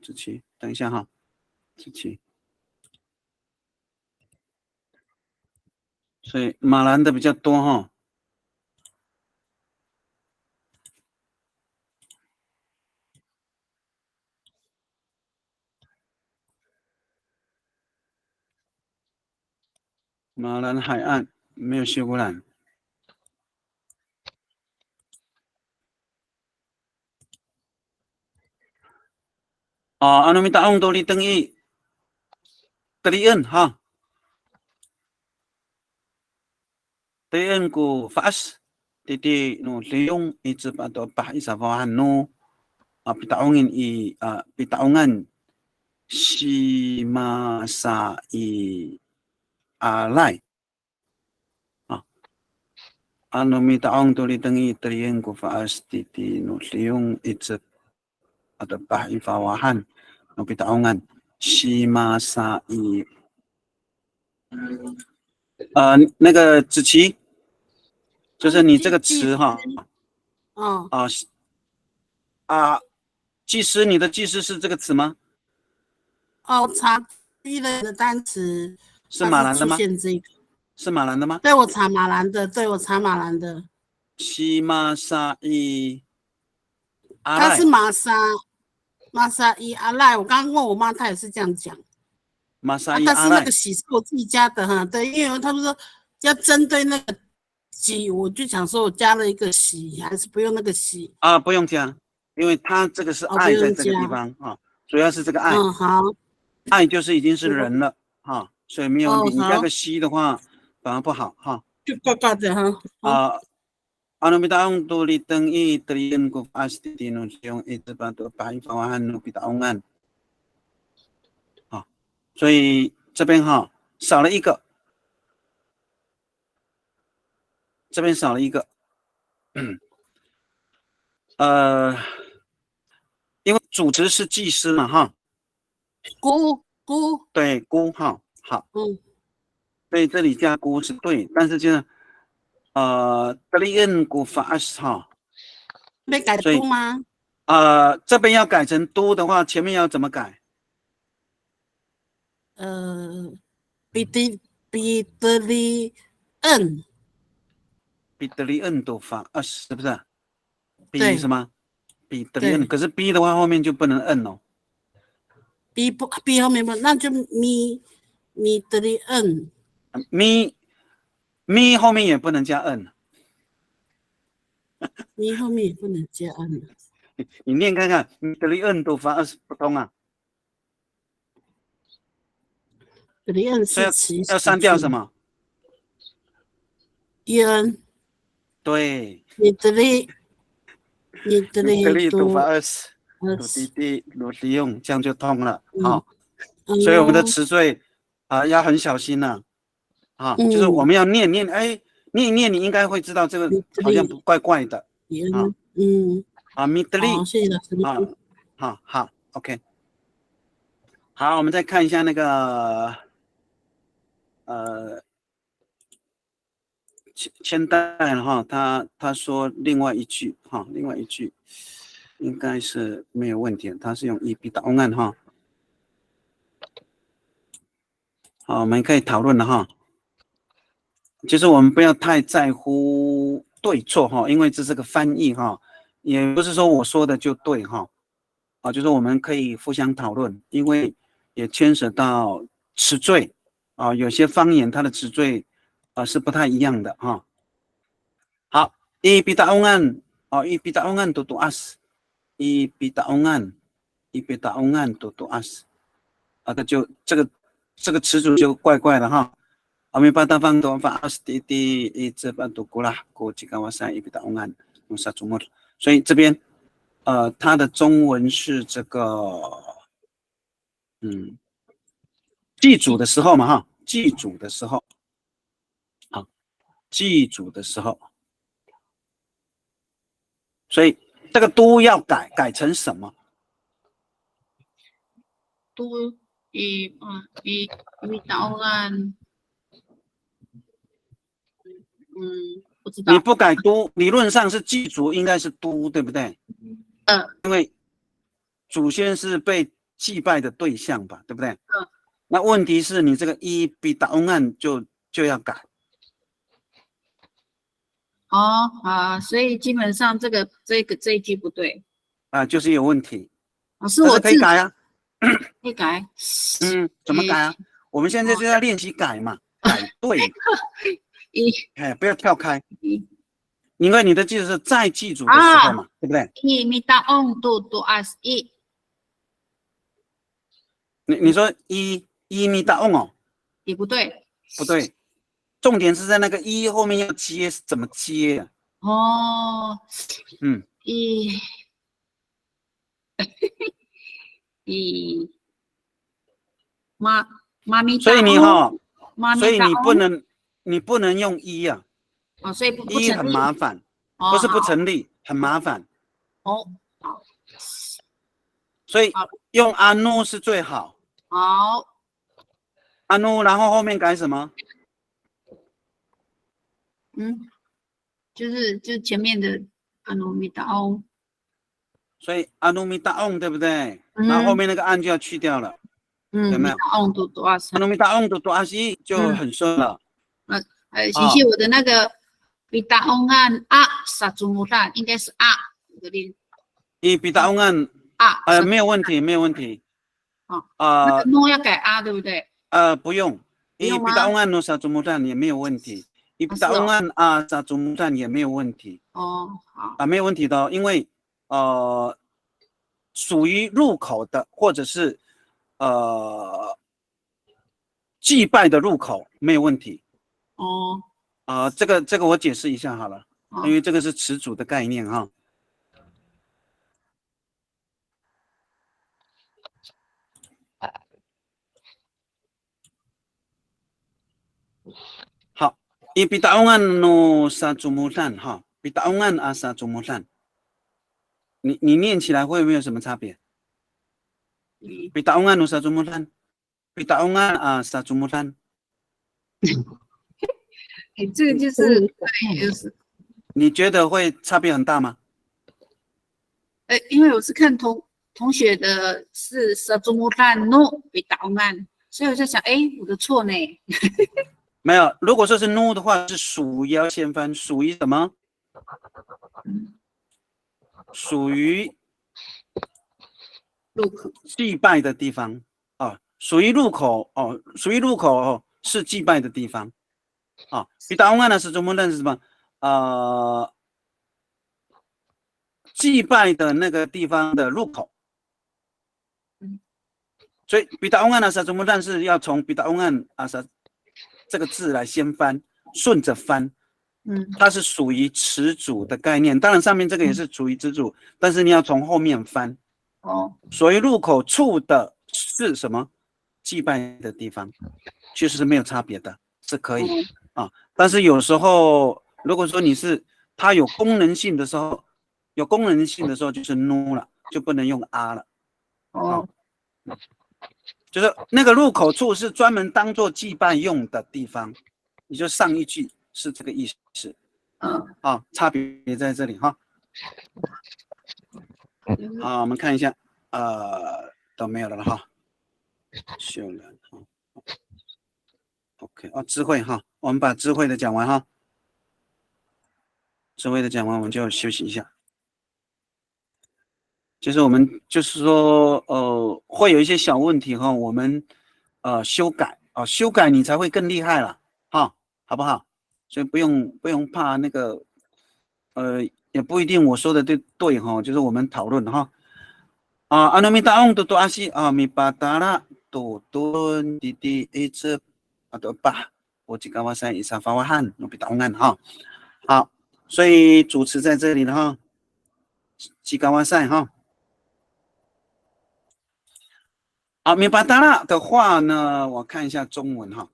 子琪，等一下哈，子琪。所以马兰的比较多哈。马兰海岸没有修污染。ano mitaong doli tengi terian ha. Terian ku fas titi no leong itu atau pah isawahan no pitaongin pitaongan si masa alay. Ano mitaong doli tengi terian ku fas titi no leong itu atau pah isawahan no pitaongan si masa那个子琪，就是你这个词哈，技师，你的技师是这个词吗？哦，我查一类的单词，是马兰的出吗？现这个，是马兰的吗？对我查马兰的，对我查马兰的，西玛莎伊阿赖他是玛莎伊阿赖，我刚刚问我妈，她也是这样讲。玛莎啊，伊阿赖但是那个喜是我自己加的哈，对，因为他们说要针对那个喜，我就想说我加了一个喜，还是不用那个喜啊，不用加，因为它这个是哦，不爱在用这个地加。方啊，主要是这个爱，嗯，好，爱就是已经是人了哈，所以没有问题。哦好你加个西的话反而不好哈。就怪怪的哈。啊，Anu bitaong tuli teng i trian ko pasti tinunsyong ito pa to pahifawahan no bitaongan 啊，所以这边哈少了一个，这边少了一个，因为主持是祭司嘛哈，姑，对姑哈好，嗯，所以这里加姑是对，但是就是trian ko fast 哈，被改所以读吗？这边要改成都的话，前面要怎么改？彼得利恩，比德里恩都发20是不是？B 对是吗？比德里对恩，可是 B 的话后面就不能摁哦。 B 后面不，那就米德利恩，咪后面也不能加摁，米后面也不能加恩。你念看看，比德里恩都发20不通啊，德利恩所以是词要删掉什么？恩，对，米德利都发多20，鲁滴滴鲁迪用，这样就通了。好，嗯所以我们的词缀要很小心了啊，就是我们要念，哎，念一念，你应该会知道这个好像不怪怪的啊。米德利，好，谢谢老师。好 ，OK。好，我们再看一下那个千代哈，他说另外一句哈，另外一句应该是没有问题的，他是用一笔答案哈。好，我们可以讨论了哈。就是我们不要太在乎对错哈，因为这是个翻译哈，也不是说我说的就对哈。就是我们可以互相讨论，因为也牵涉到词缀有些方言它的词缀是不太一样的哈。好，i bitaongan i bitaongan tutuas i bitaongan i bitaongan tutuas 那就这个词组就怪怪的哈。Kami patapang doon pa astiti itsebantu kula ko chikawasa i bitaongan musa chumur， 所以这边它的中文是这个祭祖的时候嘛哈，祭祖的时候，祭祖的时候，所以这个都要改成什么？都bitaongan，不知道。你不改都，理论上是祭祖应该是都，对不对？因为祖先是被祭拜的对象吧，对不对？那问题是你这个一比答案就要改。所以基本上这一句不对就是有问题。老师，我可以改啊，可以改。怎么改啊？我们现在就要练习改嘛，改对。不要跳开，因为你的记是在祭祖的时候嘛，对不对？你说一米大哦，也不对，不对，重点是在那个一后面要接是怎么接啊？所以你不能用一啊，所以一很麻烦，不是不成立，很麻烦。所以用阿努是最好。好，阿努，然后后面改什么？就是前面的阿努米达翁。所以阿努米达翁对不对？然后后面那个按就要去掉了。有没有？米达翁多多阿萨阿。努米达翁多多阿西就很顺了。谢谢我的那个米达翁案啊，萨祖母蛋应该是啊，我的念伊比达翁案啊，没有问题，没有问题。哦那个 no 要改啊，对不对？不用。伊比不用吗达翁案诺萨祖母蛋也没有问题。伊比达翁案啊萨祖母蛋也没有问题。哦，好，没有问题的哦，因为属于入口的或者是祭拜的入口没有问题。哦，这个我解释一下好了，好因为这个是词组的概念哈。好，伊比达翁案诺萨祖母蛋哈，比达翁案阿萨祖母蛋，你念起来会不会有什么差别？比达翁案诺萨祖母蛋，比达翁案阿萨祖母蛋，这个就是对，就是你觉得会差别很大吗？因为我是看同学的是萨祖母蛋 no 米达翁案，所以我在想，我的错呢。没有，如果说是 no 的话，是属于要先翻，属于什么？属于入口祭拜的地方啊，属于入口哦，属于入口哦，是祭拜的地方啊。比达翁案呢是中文认是什么？祭拜的那个地方的入口。所以比达翁案呢是中文认是要从比达翁案啊是这个字来先翻，顺着翻。它是属于词组的概念，当然上面这个也是属于词组，但是你要从后面翻。所以入口处的是什么？祭拜的地方，其实是没有差别的，是可以啊。但是有时候，如果说你是它有功能性的时候，就是 no 了，就不能用啊了。就是那个入口处是专门当做祭拜用的地方，你就上一句是这个意思。差别在这里哈。好，我们看一下，都没有了哈。秀兰哈 ，OK 智慧哈，我们把智慧的讲完哈。智慧的讲完，我们就休息一下。就是我们就是说，会有一些小问题哈，我们修改修改你才会更厉害了哈，好不好？所以不用怕那个，也不一定我说的对哈，就是我们讨论哈。阿努米达翁多多阿西米巴达拉多多弟弟一直多巴，我吉嘎瓦塞伊萨法瓦汉努比达翁案哈。好，所以主持在这里了哈，吉嘎瓦塞哈。米巴达拉的话呢，我看一下中文哈。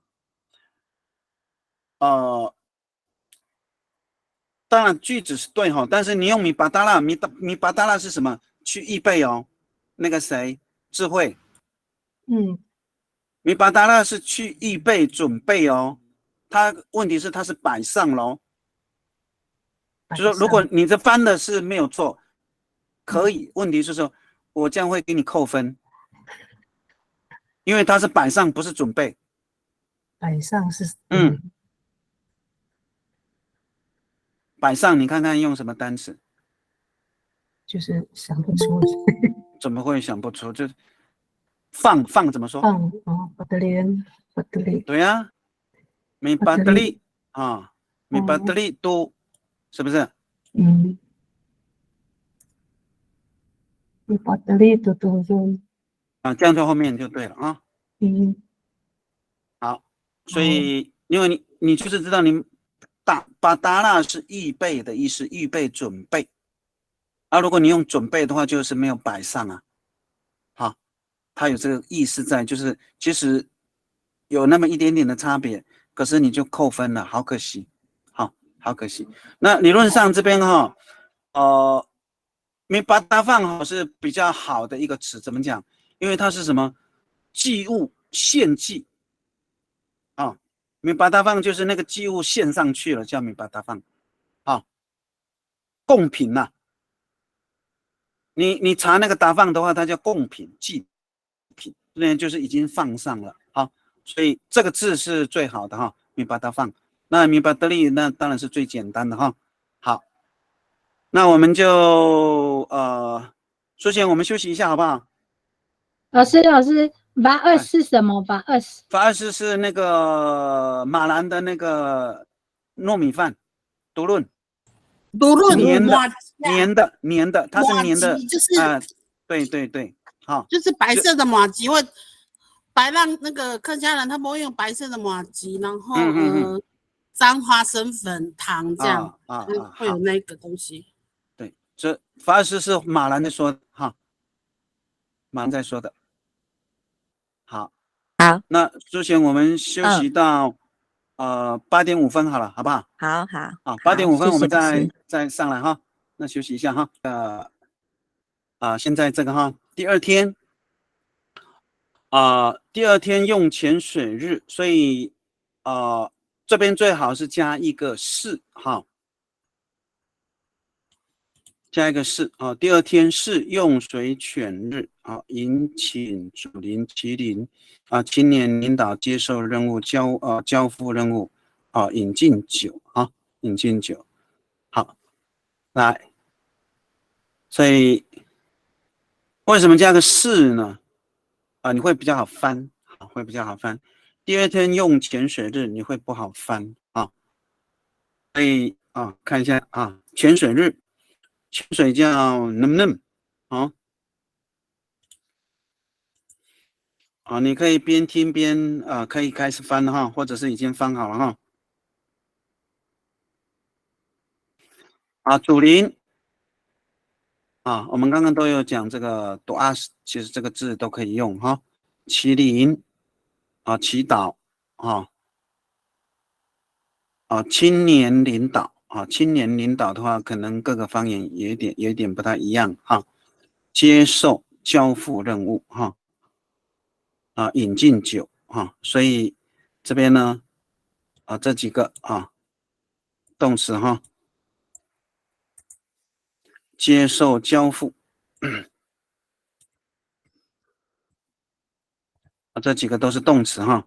当然句子是对哈，但是你用米巴达拉，米巴达拉是什么？去预备哦。那个谁，智慧，米巴达拉是去预备准备哦。问题是它是摆上喽，就说如果你这翻的是没有错，可以。问题是说，我这样会给你扣分。因为它是摆上，不是准备。摆上是摆上，你看看用什么单词？就是想不出。怎么会想不出？就放怎么说？巴德莲，巴德利。对呀，米巴德利米巴德利都，是不是？米巴德利都用。这样在后面就对了啊。好，所以因为你就是知道你巴达拉是预备的意思，预备准备。如果你用准备的话，就是没有摆上啊。好，它有这个意思在，就是其实有那么一点点的差别，可是你就扣分了，好可惜，好可惜。那理论上这边哈，米巴达放是比较好的一个词，怎么讲？因为它是什么？祭物献祭米巴达放就是那个祭物献上去了，叫米巴达放贡品呐。你查那个达放的话，它叫贡品、祭品那就是已经放上了，好，所以这个字是最好的哈，你把它放。那米巴德利那当然是最简单的哈。好，那我们就苏贤，我们休息一下好不好？老师，法二是什么？法二是法二斯是那个马兰的那个糯米饭，独论多论黏的麻黏的，它是黏的麻吉就是对对对，好，就是白色的麻吉，或白浪那个客家人他们会用白色的麻吉，然后沾花生粉、糖这样，会有那个东西。对，这法二斯是马兰在说的哈，马兰在说的。好，好，那苏贤，我们休息到8:05好了，好不好？好，好，8:05我们谢谢再上来哈。那休息一下哈。现在这个哈，第二天用潜水日，所以这边最好是加一个是哈。加一个是第二天是用水犬日迎请主灵麒麟青年领导接受任务交付任务引进酒引进酒好来，所以为什么加个是呢？你会比较好翻会比较好翻。第二天用潜水日你会不好翻所以看一下潜水日。潜水叫 nem 你可以边听边可以开始翻哈，或者是已经翻好了哈。主灵我们刚刚都有讲这个 duas， 其实这个字都可以用哈。麒麟祈祷青年领导青年领导的话，可能各个方言有一点不太一样哈。接受交付任务哈引进酒所以这边呢这几个动词哈，接受交付这几个都是动词哈。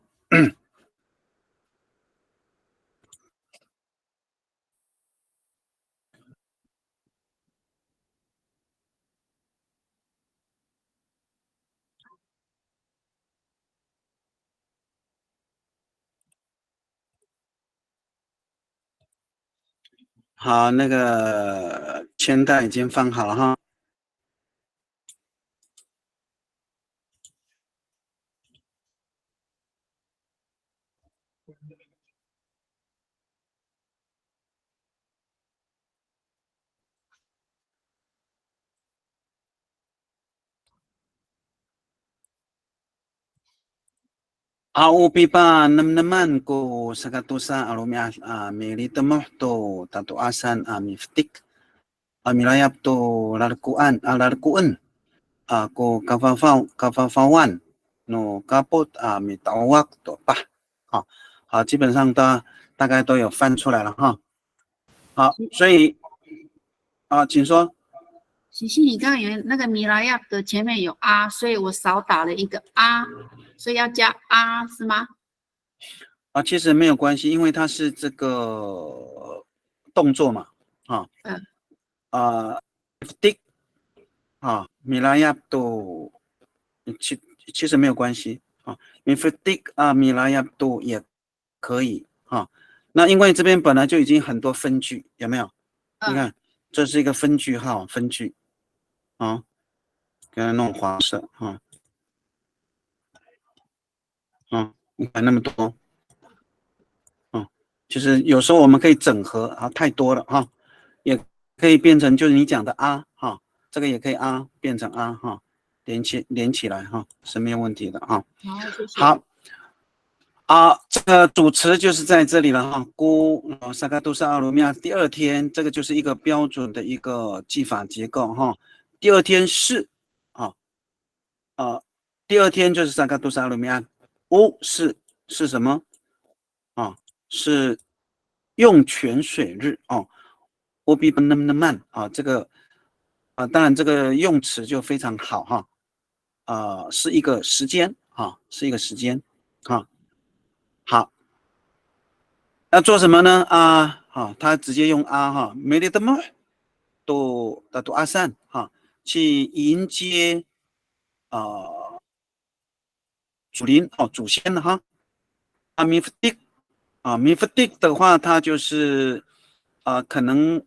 好，那个签带已经放好了哈。Upipa naman ko sa katusa arumia milito mo to tatuasan miftik milayap to larkuan ko kafafawan no kapot mitawak to pa 好，基本上大概都有翻出来了哈。好，所以请说。喜喜，你刚刚有那个米拉亚的前面有啊，所以我少打了一个啊，所以要加啊是吗？其实没有关系，因为它是这个动作嘛，dik 米拉亚都其实没有关系dik 米拉亚都也可以那因为这边本来就已经很多分句，有没有？你看，这是一个分句号，分句给它弄黄色你看那么多其实有时候我们可以整合太多了也可以变成就是你讲的这个也可以变成连起来是没有问题的好，谢谢。好这个主词就是在这里了姑萨卡杜萨阿鲁米亚第二天，这个就是一个标准的一个记法结构第二天是第二天就是萨卡杜萨阿鲁米亚是什么是用泉水日我比那么慢这个当然这个用词就非常好是一个时间啊，是一个时间啊。好，要做什么呢？他直接用哈，没得么都阿善哈，去迎接祖灵祖先的哈。米弗蒂米弗蒂的话，它就是可能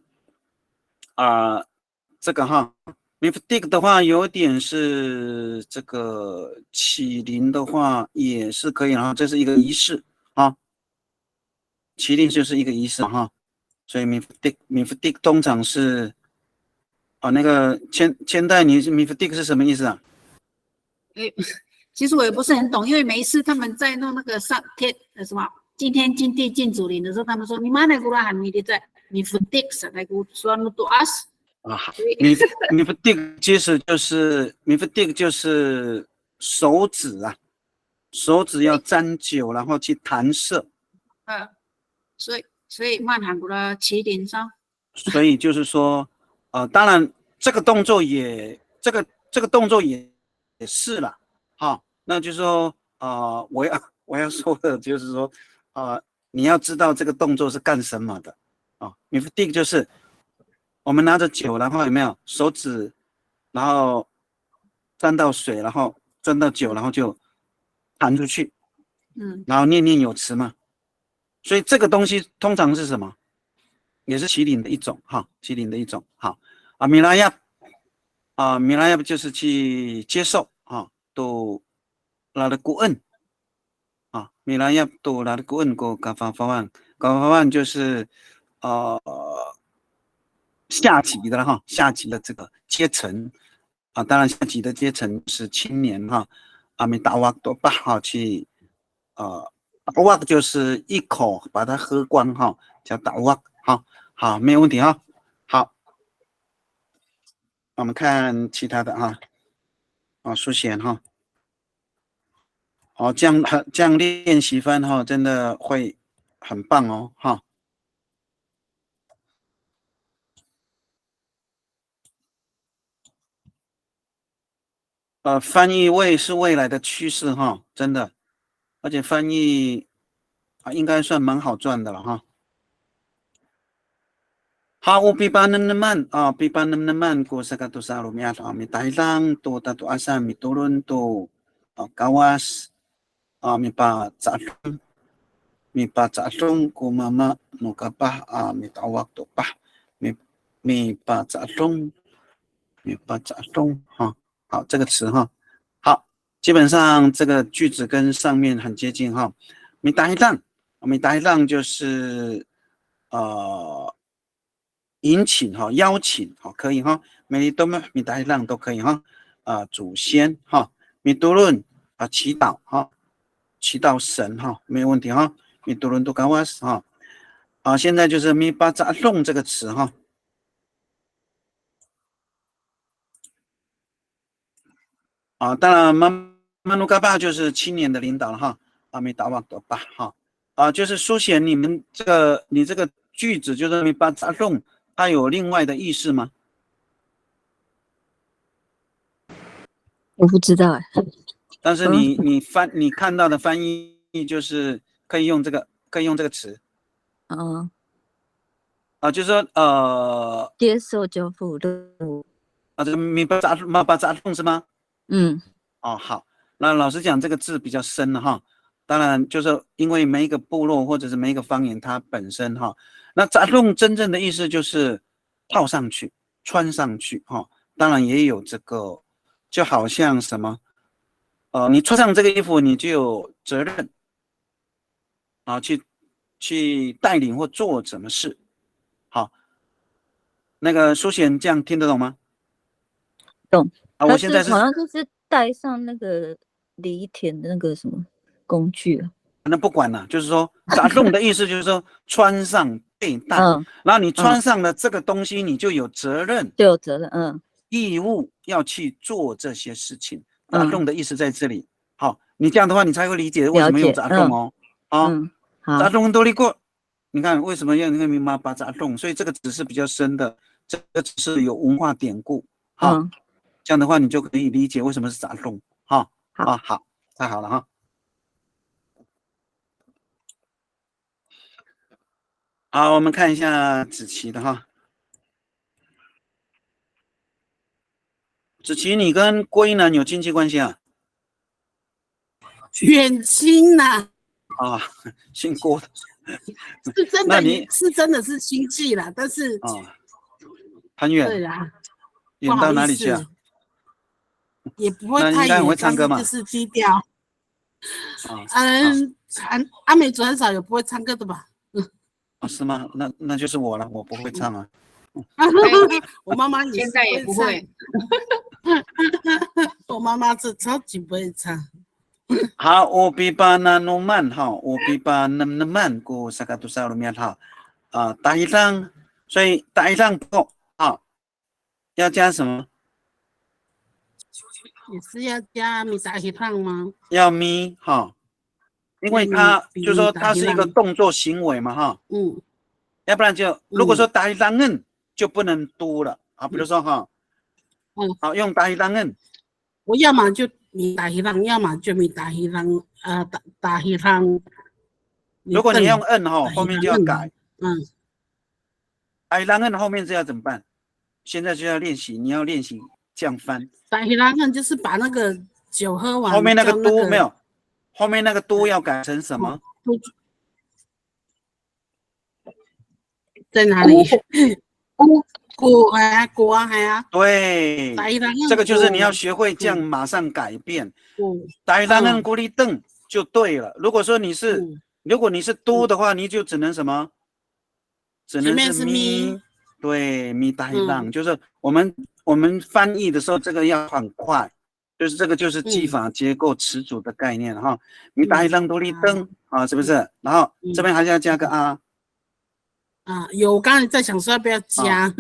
这个哈。米弗蒂的话，有点是这个麒麟的话也是可以哈，这是一个仪式啊，麒麟就是一个仪式哈，所以米弗蒂通常是那个千代，你米弗蒂是什么意思啊？其实我也不是很懂，因为每一次他们在弄那个上天什么今天进地进祖灵的时候，他们说你妈那个喊你的在米弗蒂上那个说那多阿斯。米弗蒂其实就是米弗蒂就是手指啊，手指要沾酒，然后去弹射。所以曼罕古拉麒麟上。所以就是说，当然这个动作也这个动作也是了，那就是说，我要说的就是说，你要知道这个动作是干什么的米弗蒂就是我们拿着酒，然后有没有手指，然后沾到水，然后沾到酒，然后就弹出去，然后念念有词嘛。所以这个东西通常是什么？也是麒麟的一种麒麟的一种米拉亚就是去接受都拉的顾恩米拉亚都拉的顾恩过嘎发万就是下级的下级的这个阶层当然下级的阶层是青年阿米达瓦多巴去达瓦就是一口把它喝光叫达瓦好，没有问题好，我们看其他的书写这样练习翻真的会很棒哦翻译是未来的趋势真的，而且翻译应该算蛮好赚的了好，比班能man比班能man ko sa katusa rumiat mi Thailand to tatu asa mi turun to kawas mi pa ca'lung ko mama no kapah mi tawak to pah mi pa ca'lung 好，这个词好，基本上这个句子跟上面很接近mi Thailand就是引请邀请可以每里都米达浪都可以祖先米多伦祈祷祈祷神没有问题米多伦都高瓦斯现在就是米巴扎弄这个词当然曼努嘎巴就是青年的领导了米达瓦多巴就是书写你这个句子就是米巴扎弄。它有另外的意思吗？我不知道但是你看到的翻译就是可以用这个词。就是说接受交付任务。这个米巴扎弄是吗？好，那老实讲这个字比较深了当然就是因为每一个部落或者是每一个方言它本身那扎弄真正的意思就是套上去穿上去当然也有这个就好像什么你穿上这个衣服你就有责任去带领或做什么事那个书写这样听得懂吗？懂我现在好像就是带上那个犁田的那个什么工具那不管了，就是说扎弄的意思就是说穿上佩戴然后你穿上了这个东西你就有责任义务要去做这些事情扎弄的意思在这里你这样的话你才会理解为什么用扎弄扎弄多利过你看为什么要那个密码把扎弄所以这个只是比较深的这个只是有文化典故这样的话你就可以理解为什么是扎弄哈。好啊，好，太好了哈。好，我们看一下子琪的哈。子琪，你跟郭一男有经济关系啊？远亲呐、啊，姓郭的。是真的，那你是真的是亲戚啦，但是啊，很远，对啦，不远到好意思，哪里去啊？也不会那应该很会太远，唱歌嘛但是就是低调。啊阿美族很少有不会唱歌的吧？啊，是吗？那就是我了，我不会唱啊。我妈妈也是现在也不唱会。我妈妈是超级不会唱。好，我比巴那努曼哈，我比巴那曼古萨卡杜萨鲁面哈啊，打一张，所以打一张不够啊，要加什么？也是要加米达希烫吗？要咪哈，因为它比就说打它是一个浪动作行为嘛哈，嗯要不然就如果说打一张摁就不能嘟了啊，比如说哈，好用打一张摁，我要么就米达希烫，要么就米达希烫，打希烫。如果你用摁哈，后面就要改，打一张摁后面这要怎么办？现在就要练习，你要练习这样翻。打希拉看就是把那个酒喝完，后面那个嘟没有，后面那个嘟要改成什么？在哪里？鼓啊鼓啊还啊！对，这个就是你要学会这样马上改变。打一单跟鼓励瞪就对了。如果说你是，如果你是嘟的话，你就只能什么？只能是咪。对，咪打一浪，就是我们翻译的时候，这个要很快，就是这个就是技法结构词组的概念哈。咪打一浪鼓励瞪啊，是不是？然后这边还是要加个啊。有，我刚才在想说要不要加。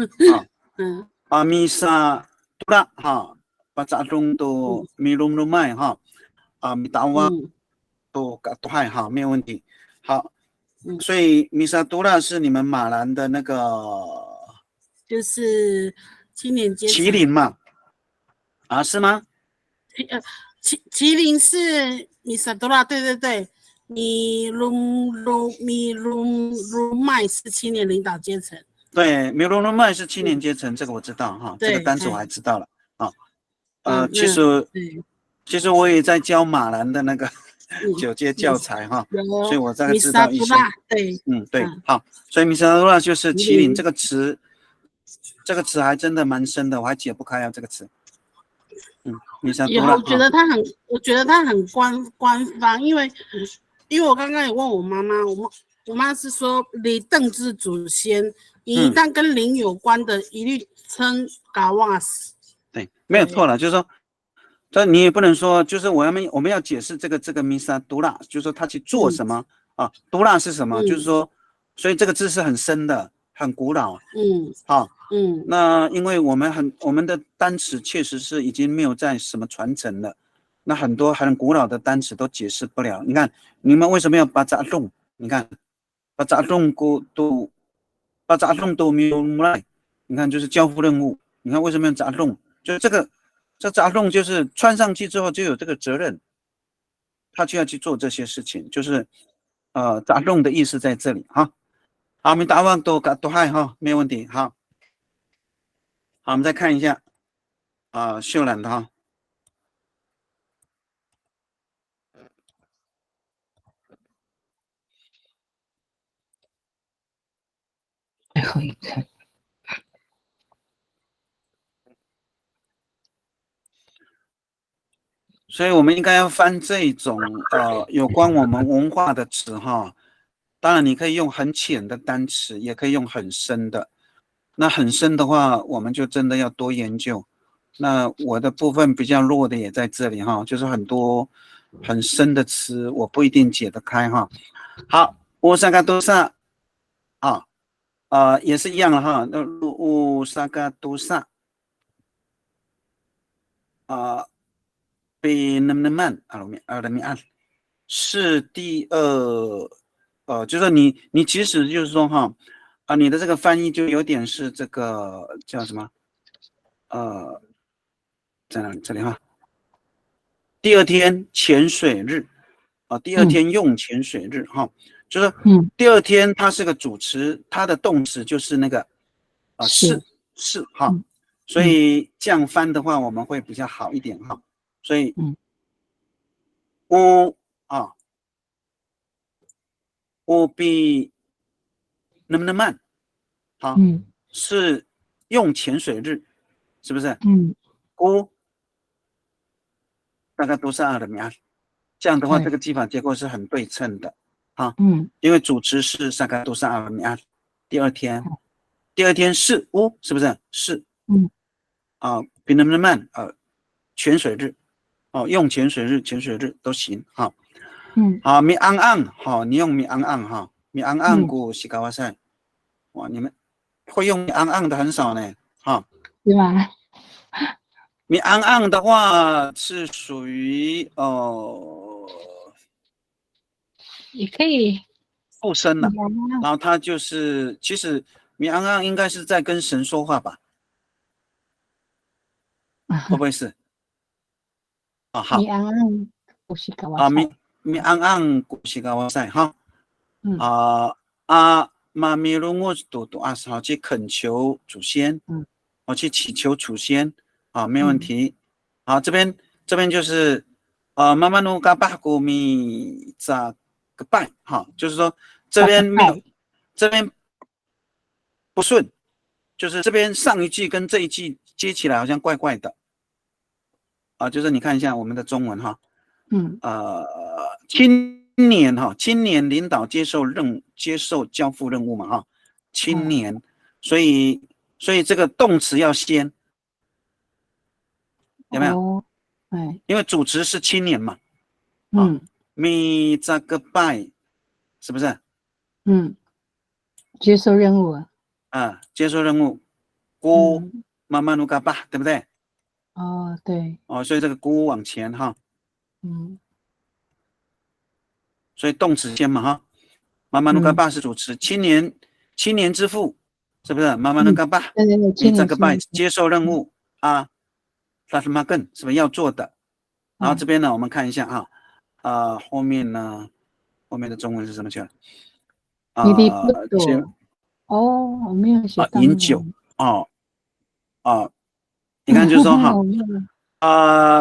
咪沙杜拉哈，把扎中都咪隆隆麦哈，咪达瓦都都还好，没有问题。好，所以米沙杜拉是你们马兰的那个，就是青年阶层麒麟嘛？啊，是吗？麒麟是米沙杜拉，对对对。米隆麦是青年领导阶层，对，米隆隆麦是青年阶层，这个我知道哈，这个单词我还知道了啊。其实我也在教马兰的那个9阶教材哈，所以我大概知道一些。对，对，好，所以米沙杜拉就是麒麟这个词，这个词还真的蛮深的，我还解不开啊这个词。米沙杜拉，我觉得它很官方，因为我刚刚也问我妈妈，我妈是说李邓之祖先，一旦跟灵有关的，一律称嘎瓦斯。对，没有错了，就是说，但你也不能说，就是我们要解释这个米沙杜拉，就是说他去做什么啊？杜拉是什么？就是说，所以这个字是很深的，很古老。那因为我们的单词确实是已经没有在什么传承了。那很多很古老的单词都解释不了。你看，你们为什么要把杂动？你看，把杂动都没有来。你看，就是交付任务。你看为什么要杂动？就是这杂动就是穿上去之后就有这个责任，他就要去做这些事情。就是杂动的意思在这里哈。好，我们答案都还哈，没有问题。好，我们再看一下秀兰的哈。最后一层，所以我们应该要翻这种有关我们文化的词哈。当然你可以用很浅的单词，也可以用很深的。那很深的话，我们就真的要多研究。那我的部分比较弱的也在这里哈，就是很多很深的词我不一定解得开哈。好，乌萨嘎多萨也是一样的哈。那乌萨嘎多萨比那么慢是第二就是说你其实就是说哈你的这个翻译就有点是这个叫什么在哪里？这里哈第二天潜水日啊，第二天用潜水日哈，就是第二天它是个主词，它的动词就是那个是哈，所以这样翻的话我们会比较好一点哈，所以我啊，我比能不能慢？好，是用潜水日，是不是？我大概都是二的苗，这样的话，这个记法结构是很对称的啊。因为主词是大概都是二的苗，第二天是乌，是不是？是比能不能慢？潜水日哦，用潜水日都行哈。好，米昂昂好，你用米昂昂哈，米昂昂古西高瓦塞，哇，你们会用米昂昂的很少呢，哈，是吗？米昂昂的话是属于也可以附身了，然后它就是其实米昂昂应该是在跟神说话吧，会不会是？好，米昂昂古西高瓦塞，米昂昂古西高瓦塞哈，马米鲁莫多多阿好去恳求祖先，去祈求祖先啊，没问题。好，这边就是妈妈努嘎巴古米扎个拜哈，就是说这边没有，这边不顺，就是这边上一句跟这一句接起来好像怪怪的啊，就是你看一下我们的中文哈，青年领导接受交付任务嘛哈，青年，所以这个动词要先，有没有？因为主词是青年嘛，米这个拜，是不是？接受任务接受任务，姑妈妈努嘎巴，对不对？对，所以这个姑往前哈，所以动词先嘛哈，妈妈努嘎巴是主词，青年之父，是不是？妈妈努嘎巴，你这个拜接受任务啊，那什么更是不是要做的？然后这边呢，我们看一下后面呢，后面的中文是什么去了？我没有写到饮酒你看就是说哈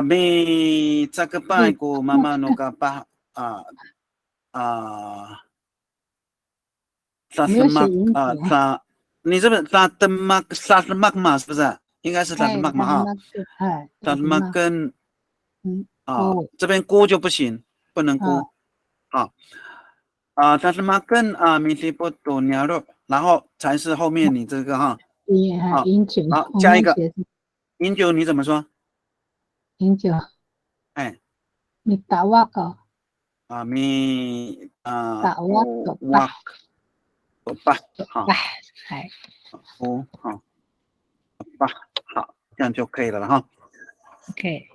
米这个拜过妈妈努嘎巴萨斯马你这边萨斯马嘛是不是？应该是萨斯马嘛哈，萨斯马跟这边估就不行，不能估萨斯马跟米西波多鸟肉，然后才是后面你这个哈饮酒，好加一个饮酒你怎么说？饮酒，米达瓦个米达瓦个巴好，巴好，这样就可以了哈。OK。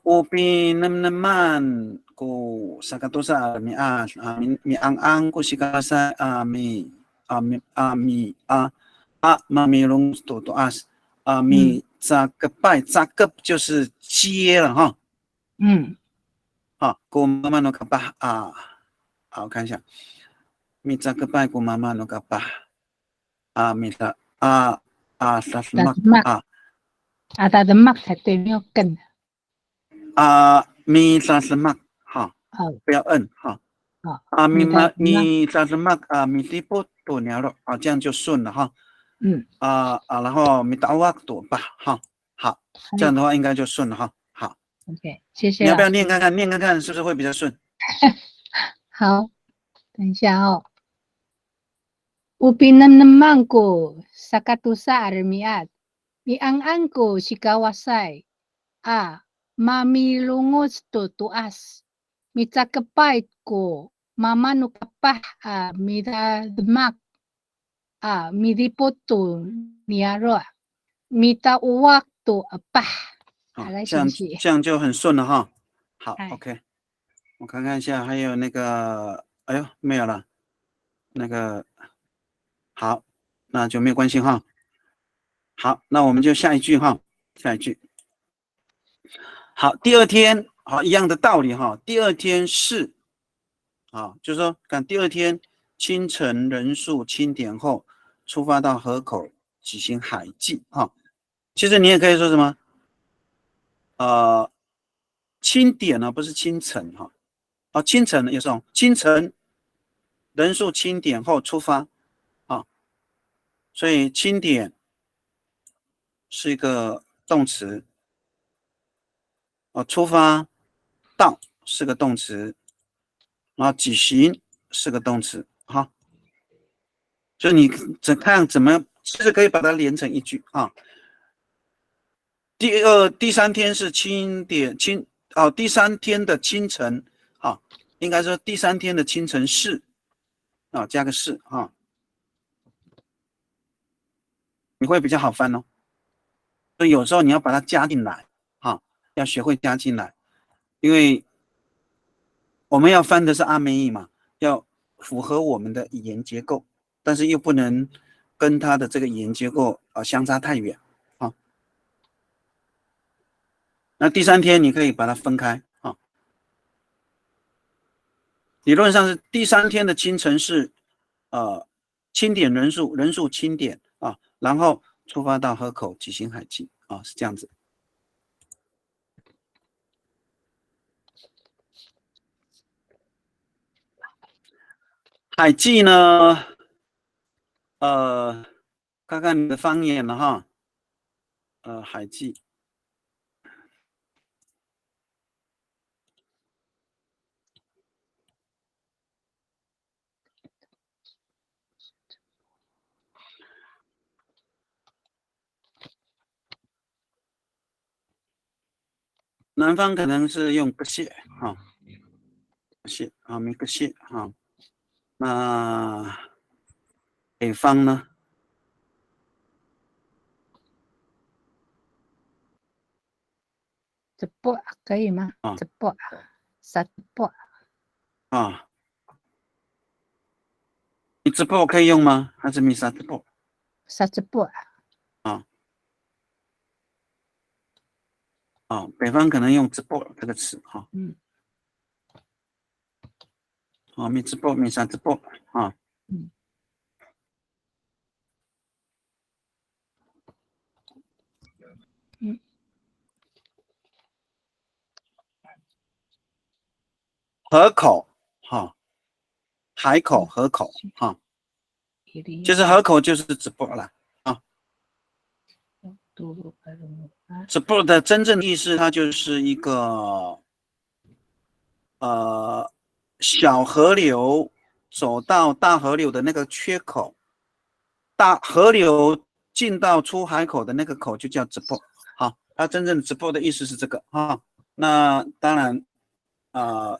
我比能不能慢？ku sakatosa mi mi ang ku sikasa mi mamilong to as mi 扎个拜扎个就是接了哈。好，กู妈妈no kapa好，我看一下，mi 扎个拜กู妈妈 no kapa mi 的萨斯马它的 mark 才对，没有跟mi 萨斯马哈，不要摁哈。mi 萨斯马mi 西波多鸟了这样就顺了哈。然后米达瓦多吧，好，这样的话应该就顺了哈。好 ，OK， 谢谢。你要不要念看看，是不是会比较顺？好，等一下哦。Upinam naman ko sa katusa armiat. Miang-ang ko si kawasay. Mamilungos to tuas. Mitakapait ko. Mamano kapah midadmak. Midipot to niaro. Mitauwak to apah. 这样就很顺了哈。好 ，OK， 我看看一下，还有那个，哎呦，没有了，那个，好，那就没有关系哈。好，那我们就下一句哈，下一句。好，第二天好一样的道理哈，第二天是啊，就是说看第二天清晨人数清点后，出发到河口举行海祭啊。其实你也可以说什么清点呢，不是清晨哈。清晨有这种清晨人数清点后出发啊，所以清点是一个动词出发到是个动词，然后举行是个动词哈，就你看怎么，其实可以把它连成一句啊。第三天是第三天的清晨啊，应该说第三天的清晨是啊，加个是啊，你会比较好翻哦。所以有时候你要把它加进来啊，要学会加进来，因为我们要翻的是阿美语嘛，要符合我们的语言结构，但是又不能跟它的这个语言结构相差太远啊。那第三天你可以把它分开啊。理论上是第三天的清晨是清点人数清点啊，然后出发到河口举行海祭啊，是这样子。海祭呢，看看你的方言了哈，海祭。南方可能是用个蟹啊，蟹啊，没个蟹啊。那北方呢？直播可以吗？直播，撒直播啊，你直播可以用吗？还是没啥直播？撒直播北方可能用直播这个词哈。没直播，没啥直播啊。河口哈，海口河口哈，其实河口就是直播了啊。直播的真正意思，它就是一个小河流走到大河流的那个缺口，大河流进到出海口的那个口就叫直播。好，它真正的直播的意思是这个哈。那当然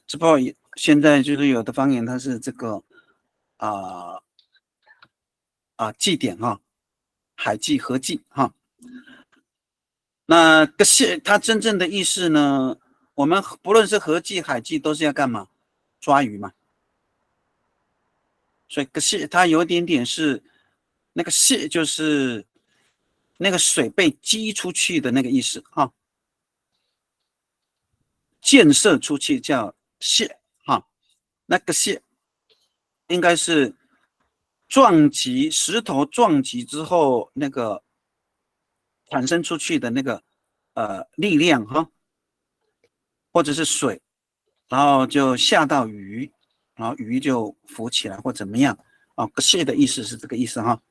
直播现在就是有的方言它是这个祭典哈，海祭河祭哈。那个是它真正的意思呢，我们不论是河祭海祭都是要干嘛？抓鱼嘛。所以个蟹它有一点点是那个蟹就是那个水被激出去的那个意思哈，溅射出去叫蟹哈。那个蟹应该是石头撞击之后那个产生出去的那个力量哈，或者是水，然后就下到鱼，然后鱼就浮起来或怎么样个蟹的意思是这个意思哈。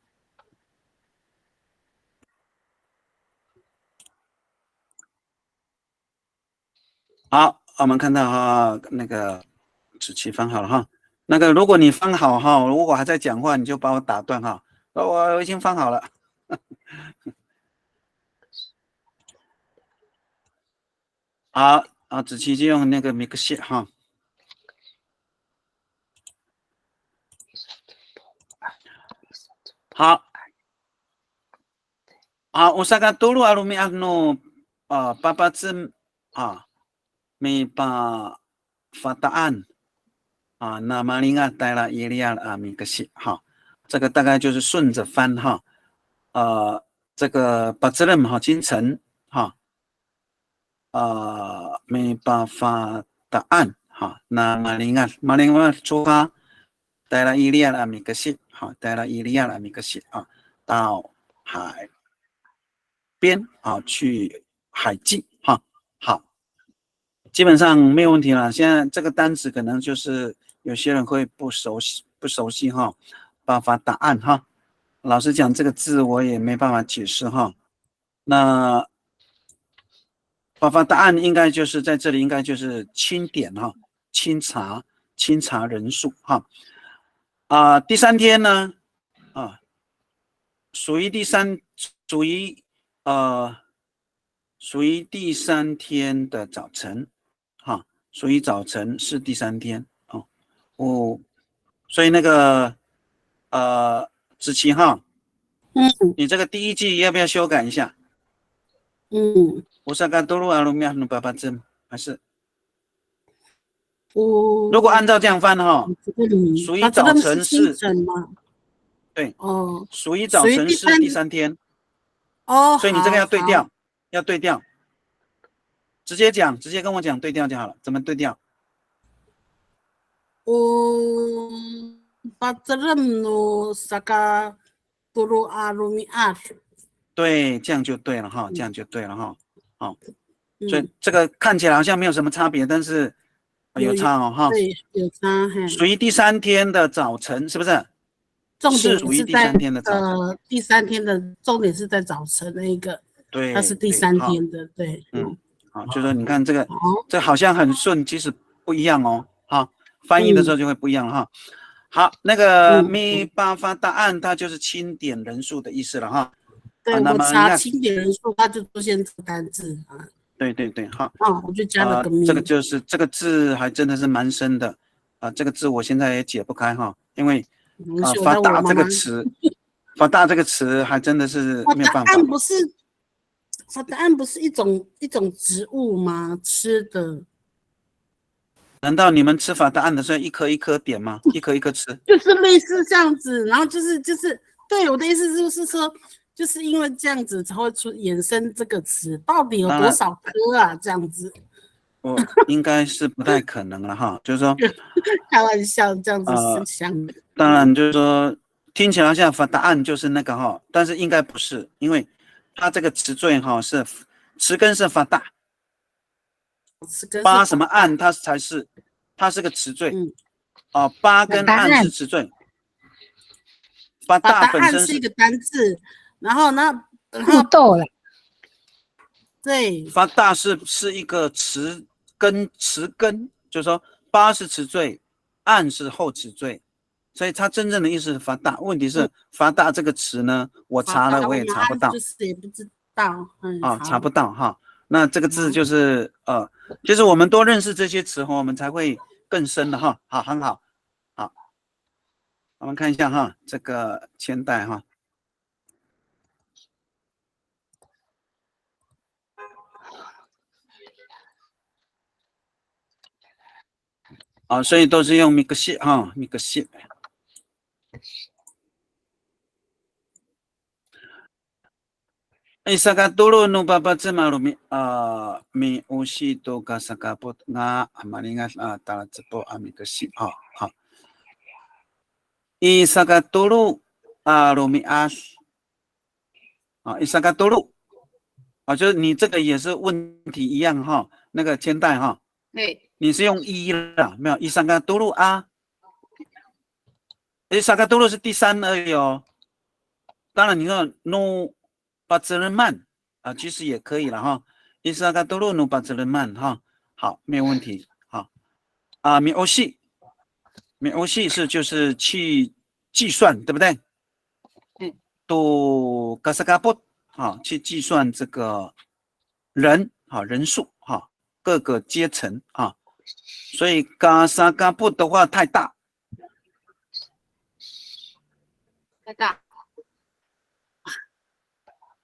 好，我们看到哈，那个子琪翻好了哈。那个如果你翻好哈，如果我还在讲话，你就把我打断哈。我已经翻好了。好子琪就用那个 mix 哈。好，usaha dulu alumni agno papatsem may fataan那马林啊带了耶利亚米克西哈，这个大概就是顺着翻哈。这个巴兹勒哈清晨哈，没办法答案哈。那马林安出发，带了伊利亚的米克西，好，带了伊利亚的米克西啊，到海边啊去海记哈。好，基本上没有问题了。现在这个单词可能就是有些人会不熟悉哈，办法答案哈。老实讲，这个字我也没办法解释哈。那办法答案应该就是在这里，应该就是清点哈，清查人数哈。第三天呢，属于第三天的早晨哈，属于早晨是第三天啊。所以那个子琪哈，你这个第一句要不要修改一下？Usaha dulu alumni Bapak Jem还是？如果按照这样翻哈，属于早晨是，对，属于早晨是第三天，所以你这个要对调，直接跟我讲对调就好了。怎么对调？对，这样就对了哈，好，所以这个看起来好像没有什么差别，但是有差哦哈。对，有差。属于第三天的早晨，是不是？重点属于第三天的早晨。第三天的重点是在早晨那一个，对，它是第三天的，对。好，就说你看这个，这好像很顺，其实不一样哦，哈，翻译的时候就会不一样了哈。好，那个咪巴发答案，它就是清点人数的意思了哈。对，我查清点人数，它就出现这个单字啊。对，好。我就加了个咪。这个就是这个字还真的是蛮深的这个字我现在也解不开哈，因为发大这个词，发大这个词还真的是没有办法。发答案不是一种植物吗？吃的？难道你们吃法答案的时候一颗一颗点吗？一颗一颗吃？就是类似这样子，然后就是对，我的意思就是说，就是因为这样子才会衍生这个词，到底有多少颗啊？这样子，我应该是不太可能了哈，就是说开玩笑这样子想。当然就是说听起来像法答案就是那个哈，但是应该不是，因为它这个词缀哈是词根是法大，巴什么案它是个词缀，巴跟案是词缀。发大本身是一个单字，然后互斗了。对，发大是一个词根，就是说巴是词缀，案是后词缀，所以它真正的意思是发大。问题是发大这个词呢，我查了我也查不到，就是也不知道，查不到哈。那这个字就是其实我们多认识这些词我们才会更深的哈。好，很好。我们看一下哈，这个千代哈，所以都是用米克西哈，米克西。Isaka dulu no baba malumi mi usi to kasakapot nga amalingas tala cepo amikasi ha. Isaka dulu rumi as Isaka dulu 就是你这个也是问题一样哈，那个千代哈，对，你是用一了没有？Isaka dulu Isaka dulu 是第三而已哦。当然你说 no。把责任慢其实也可以了哈。伊萨卡多罗努把责任慢哈，好，没有问题。好米欧系是就是去计算，对不对？都嘎萨嘎波去计算这个人人数各个阶层所以嘎萨嘎波的话太大。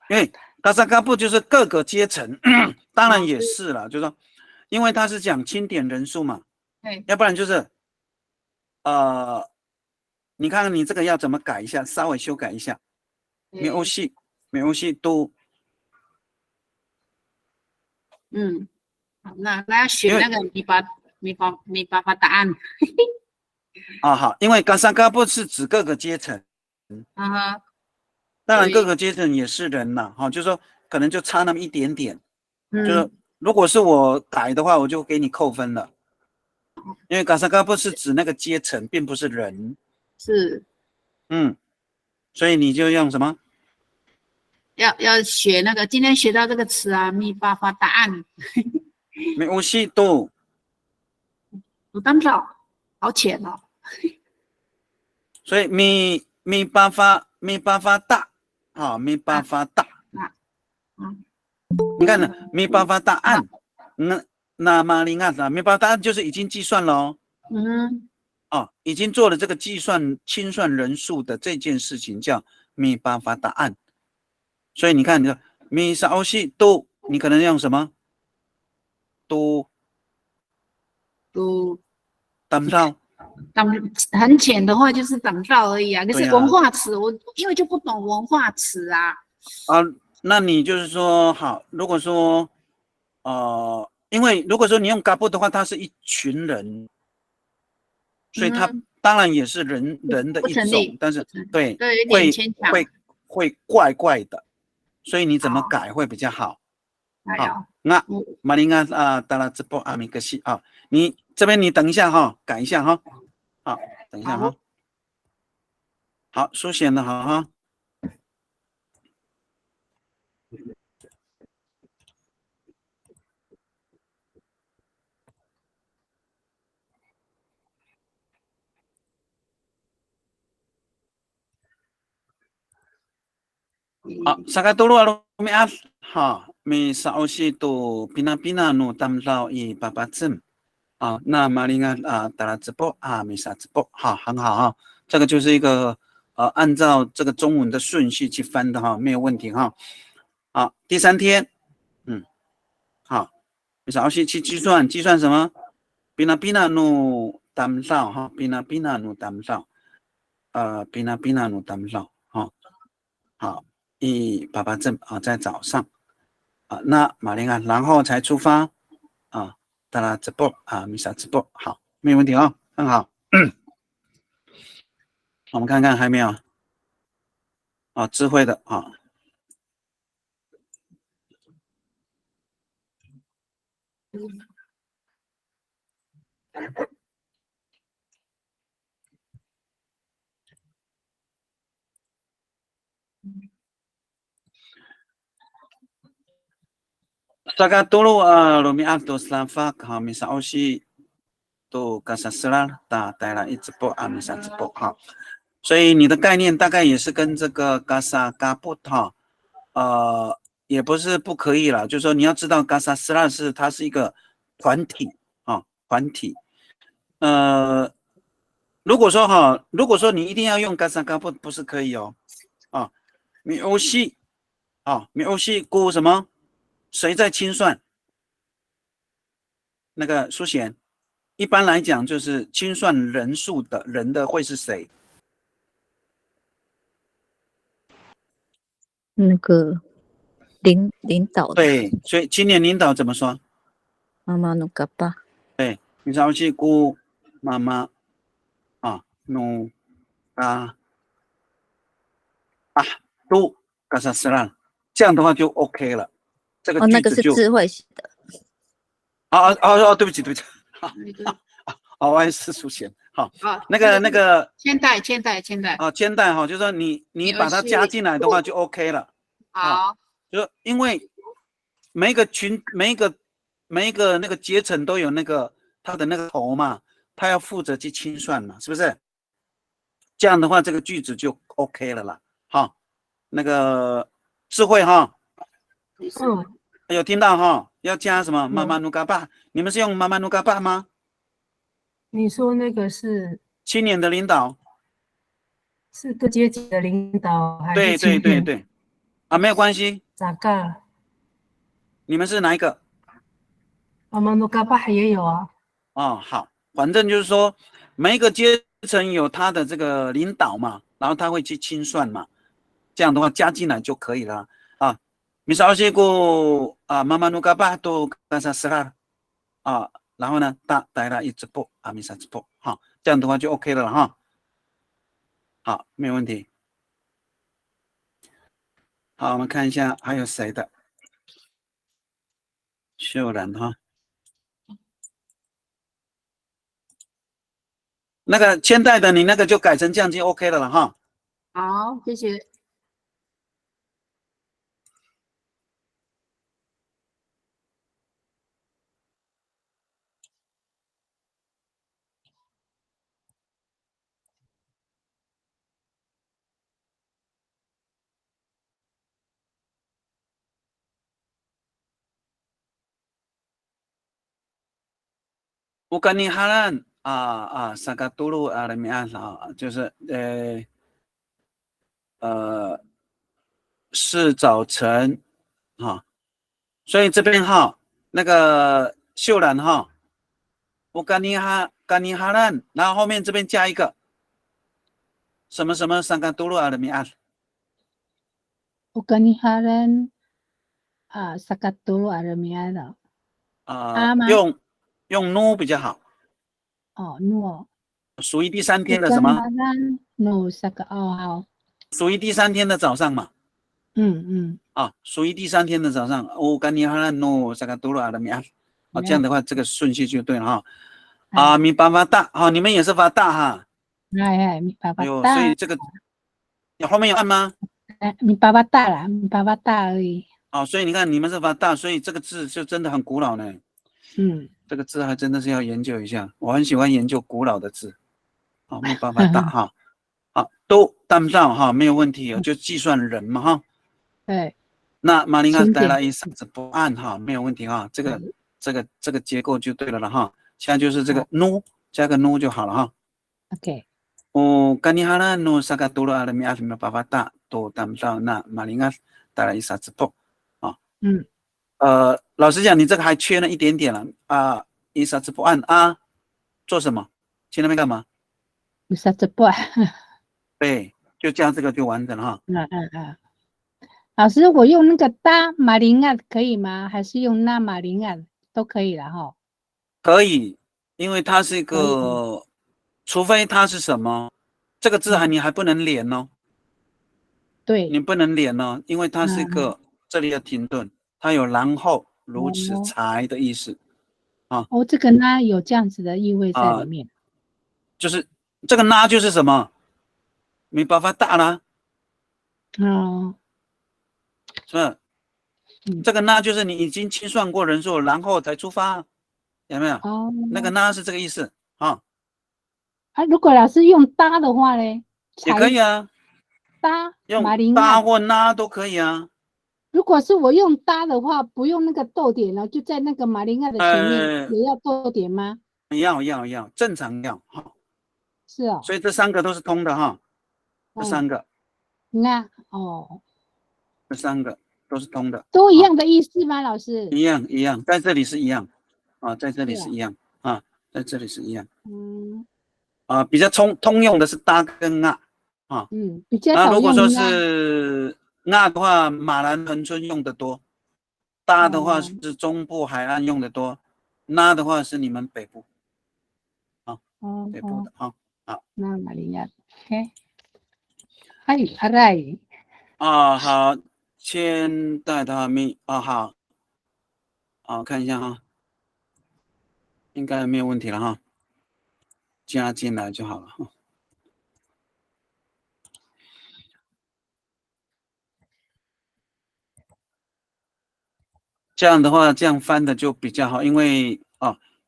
因为嘎萨嘎布就是各个阶层，当然也是了，就是说，因为他是讲清点人数嘛，要不然就是你看看你这个要怎么改一下，稍微修改一下，美欧系都，好那要选因为那个米巴发答案。好，因为嘎萨嘎布是指各个阶层，啊哈，当然各对个阶层也是人呐，就是说可能就差那么一点点，就是嗯，如果是我改的话，我就给你扣分了，因为嘎萨嘎布是指那个阶层，并不是人，是所以你就用什么？要学那个，今天学到这个词啊，米巴发答案，没有西度，我当不到，好浅哦。所以咪巴发大，咪巴发大，你看呢？咪巴发大案，那么你看咪巴发大案就是已经计算了哦。嗯，已经做了这个计算清算人数的这件事情叫咪巴发答案，所以你看，你说咪沙欧西都，你可能用什么都都当到挡很浅的话就是挡道而已啊。可是对啊文化词，我因为就不懂文化词啊。那你就是说好，如果说因为如果说你用嘎布的话，它是一群人，所以它当然也是人的不一种成立，但是对，对有点牵强。会怪怪的，所以你怎么好改会比较好？哎呦，那马林啊，达拉直播阿米克西啊，你这边你等一下哈，改一下哈，好，等一下哈，好，书写的好哈。Sakatulu alumi at mi sausi tu pina nu tamlao i babazim 那马林打了直播米莎直播很好哈，这个就是一个按照这个中文的顺序去翻的哈，没有问题哈。好，第3天，好，米莎去计算什么？pina nu tamlao 哈，pina nu tamlao pina nu tamlao 好。爸爸正在早上那马林然后才出发达拉直播米莎直播好，没有问题很好。我们看看还没有智慧的Sakatulu Rumi Altos Lafak Misa Oshi 都嘎萨斯拉打带来一直播米莎直播所以你的概念大概也是跟这个嘎萨嘎布也不是不可以了，就是说你要知道嘎萨斯拉它是一个团体团体如果说你一定要用嘎萨嘎布不是可以米欧西米欧西估什么？谁在清算？那个苏贤，一般来讲就是清算人数的人的会是谁？那个领导的对，所以今年领导怎么说？妈妈努嘎巴。对，你稍微去估妈妈努都嘎萨斯拉，这样的话就 OK 了。这个那个句子就是智慧型的。对不起，我也是苏贤那个千代千代就是说你把它加进来的话就 OK 了。好，就因为每一个那个阶层都有那个他的那个头嘛，他要负责去清算嘛，是不是？这样的话这个句子就 OK 了啦。那个智慧有听到要加什么妈妈努嘎巴？你们是用妈妈努嘎巴吗？你说那个是青年的领导是各阶级的领导还对是青年？对没有关系。咋个？你们是哪一个？妈妈努嘎巴也有啊。好，反正就是说每一个阶层有他的这个领导嘛，然后他会去清算嘛，这样的话加进来就可以了Misalnya ku mama nuka bah tu kasa serar 啊，然后呢大带拉一直波阿弥萨之波，好，这样的话就 OK 了哈。好，没有问题。好，我们看一下还有谁的。秀兰哈，那个千代的你那个就改成这样就 OK 了哈。好，谢谢。乌干尼哈兰萨嘎杜鲁阿拉米安就是是早晨哈，所以这边哈那个秀兰哈，乌干尼哈兰，然后后面这边加一个什么什么萨嘎杜鲁阿拉米安。Ukaniharan sakatulu aramiada. 用 nu 比较好。哦，no。属于第3天的什么？ no saka 好。属于第3天的早上嘛。属于第3天的早上。no saka dulu adamian。这样的话，这个顺序就对了哈。米巴巴大，你们也是发大哈。米巴巴大。所以这个后面有按吗？米巴巴大啦，米巴巴大而已。所以你看你们是发大，所以这个字就真的很古老呢。这个字还真的是要研究一下，我很喜欢研究古老的字。米巴巴大哈。都当到哈，没有问题就计算人嘛哈。对。那马林卡带来一嗓子不按哈，没有问题哈。这个结构就对了哈。现在就是这个 nu 加个 nu 就好了哈。OK。干尼哈拉 nu 萨嘎多罗阿拉米阿米巴巴大都当到那马林卡带来一嗓子不老实讲，你这个还缺了一点点了一嗓子不按做什么？去那边干嘛？一嗓子不按。对，就加这个就完整了哈。老师，我用那个大马林亚可以吗？还是用那马林亚都可以了哈？可以，因为它是一个，除非它是什么，这个字你还不能连哦。对，你不能连哦，因为它是一个这里要停顿，它有然后如此才的意思这个呢有这样子的意味在里面。就是这个呢就是什么？没办法大了。是吧？这个呢就是你已经清算过人数，然后才出发，有没有？那个呢是这个意思如果老师用搭的话呢？也可以啊。搭用搭或呢都可以啊。如果是我用搭的话，不用那个逗点了，就在那个马林亚的前面也要逗点吗？要，正常要是哦。所以这3个都是通的哈。这3个。这3个都是通的。都一样的意思吗，老师？一样，在这里是一样在这里是一样在这里是一样。比较通用的是搭跟比较那如果说是的话，马兰恒春用的多；搭的话是中部海岸用的多；那的话是你们北部北部的好。那马林亚 ，OK。อะไร好，千代他咪好，看一下哈，应该没有问题了哈，加进来就好了哈。这样的话，这样翻的就比较好，因为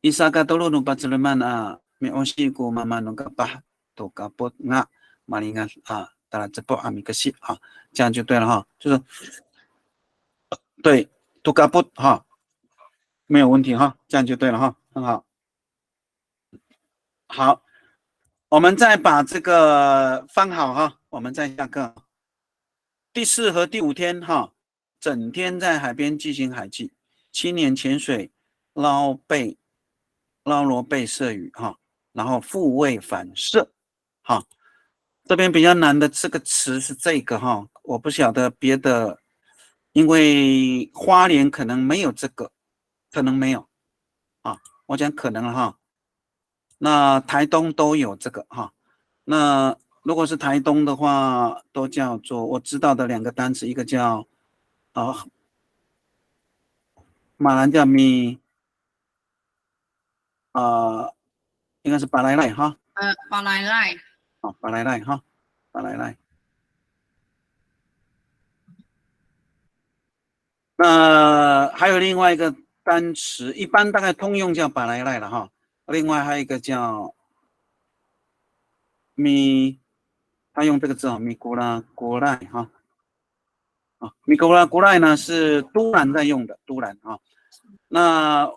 伊萨嘎多罗努巴兹勒曼没欧西古妈妈努嘎巴多嘎波马林达拉这波米克西这样就对了哈，就是对多嘎波没有问题哈，这样就对了哈，很好。好，我们再把这个翻好哈，我们再下课。第4和第5天整天在海边进行海祭，7年潜水捞罗贝射鱼然后复位反射这边比较难的这个词是这个我不晓得别的，因为花莲可能没有这个，可能没有啊，我讲可能了哈。那台东都有这个哈。那如果是台东的话，都叫做我知道的2个单词，一个叫马兰叫米应该是巴莱赖哈。巴莱赖。巴莱赖哈，巴莱赖。那还有另外一个单词，一般大概通用叫巴莱赖了哈。另外还有一个叫米，他用这个字米古拉古赖哈。米古拉古赖呢是都兰在用的，都兰啊。那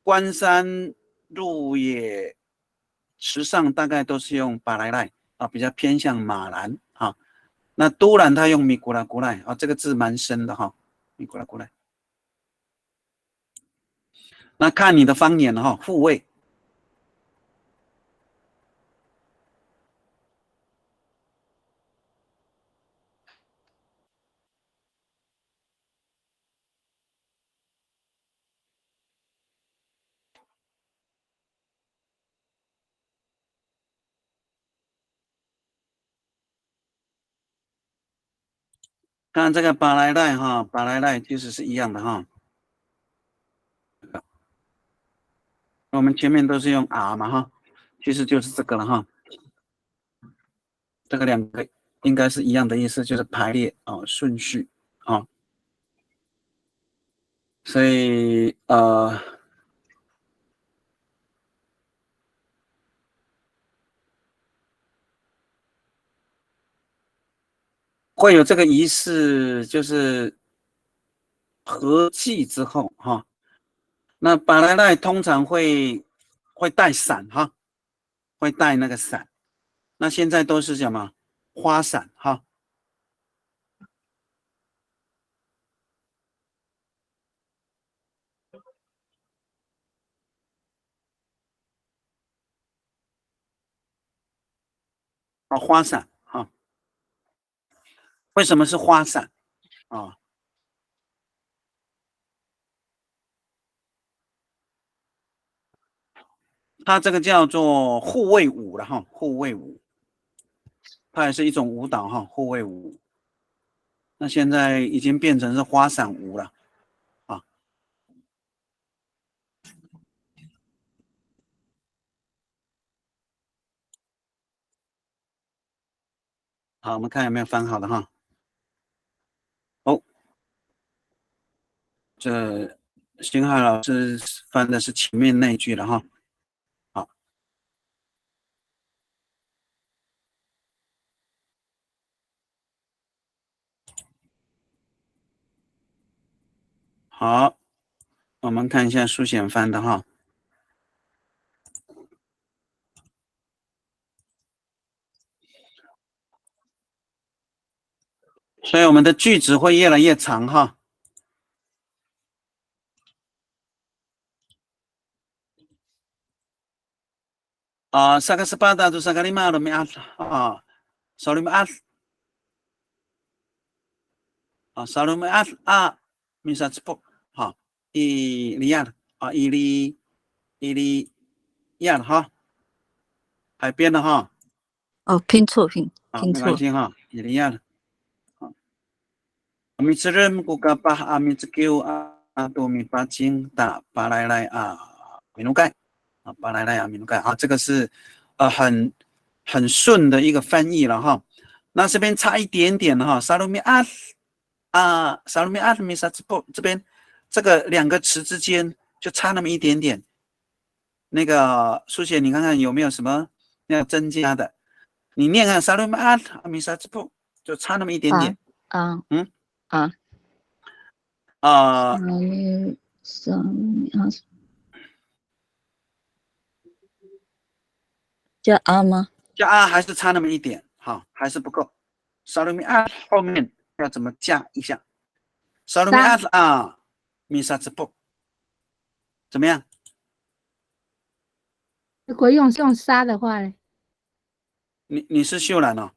关山、鹿野、池上大概都是用巴莱赖啊，比较偏向马兰啊。那都兰他用米古拉古赖啊，这个字蛮深的哈，米古拉古赖。那看你的方言哈，复位。看这个巴莱赖哈，巴莱赖其实是一样的哈。我们前面都是用 R 嘛哈，其实就是这个了哈。这个2个应该是一样的意思，就是排列顺序啊。所以会有这个仪式，就是合祭之后哈。那巴莱赖通常会带伞哈，会带那个伞。那现在都是什么花伞哈。花伞哈。为什么是花伞啊？它这个叫做护卫舞了哈，护卫舞，它也是一种舞蹈哈，护卫舞。那现在已经变成是花伞舞了啊。好，我们看有没有翻好的哈。这星海老师翻的是前面那一句了哈。好，好，我们看一下苏显翻的哈。所以我们的句子会越来越长哈。萨克斯巴达杜萨卡利马罗米阿萨鲁米萨鲁米米萨兹布伊利亚伊利亚哈，海边的哈。拼错。没关系哈，伊利亚的。米兹人古嘎巴阿米兹给多米巴金达巴莱莱米努盖巴莱莱米努盖这个是很顺的一个翻译了哈。那这边差一点点哈，萨鲁米萨鲁米米萨兹布这边这个2个词之间就差那么一点点。那个书写你看看有没有什么要增加的？你念看萨鲁米米萨兹布就差那么一点点。加阿吗？加阿还是差那么一点，还是不够。萨鲁米后面要怎么加一下？萨鲁米米萨兹布怎么样？如果用沙的话呢？你是秀兰哦？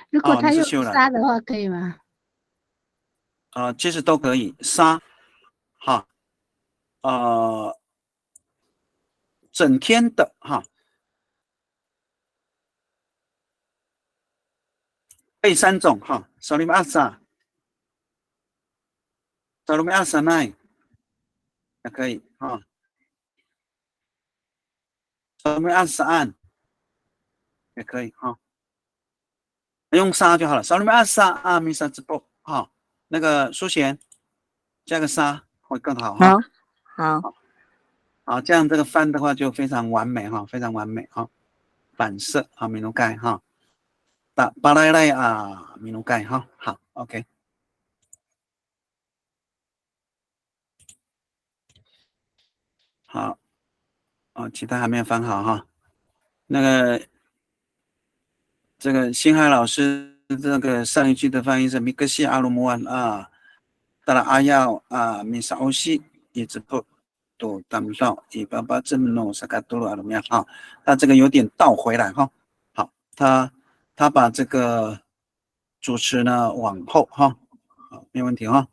如果他用沙的话可以吗？其实都可以，沙哈，整天的哈，背3种哈，Salim Asa、Salim Asanai 也可以哈，Salim Asaan 也可以哈，用沙就好了，Salim Asa Misa 直播哈，那个苏贤加个沙会更好哈。好，好，这样这个翻的话就非常完美哈，非常完美哈，反射啊，米努盖哈，巴拉莱啊，米努盖哈，好 ，OK。好，其他还没有翻好哈。那个，这个星海老师这个上一句的翻译是米格西阿鲁姆安啊，达拉阿耀啊，米萨欧西一直不都当不上，一巴巴这么弄萨卡多鲁阿鲁米亚哈，他这个有点倒回来哈。好，他把这个主词呢往后哈，好，没问题哈。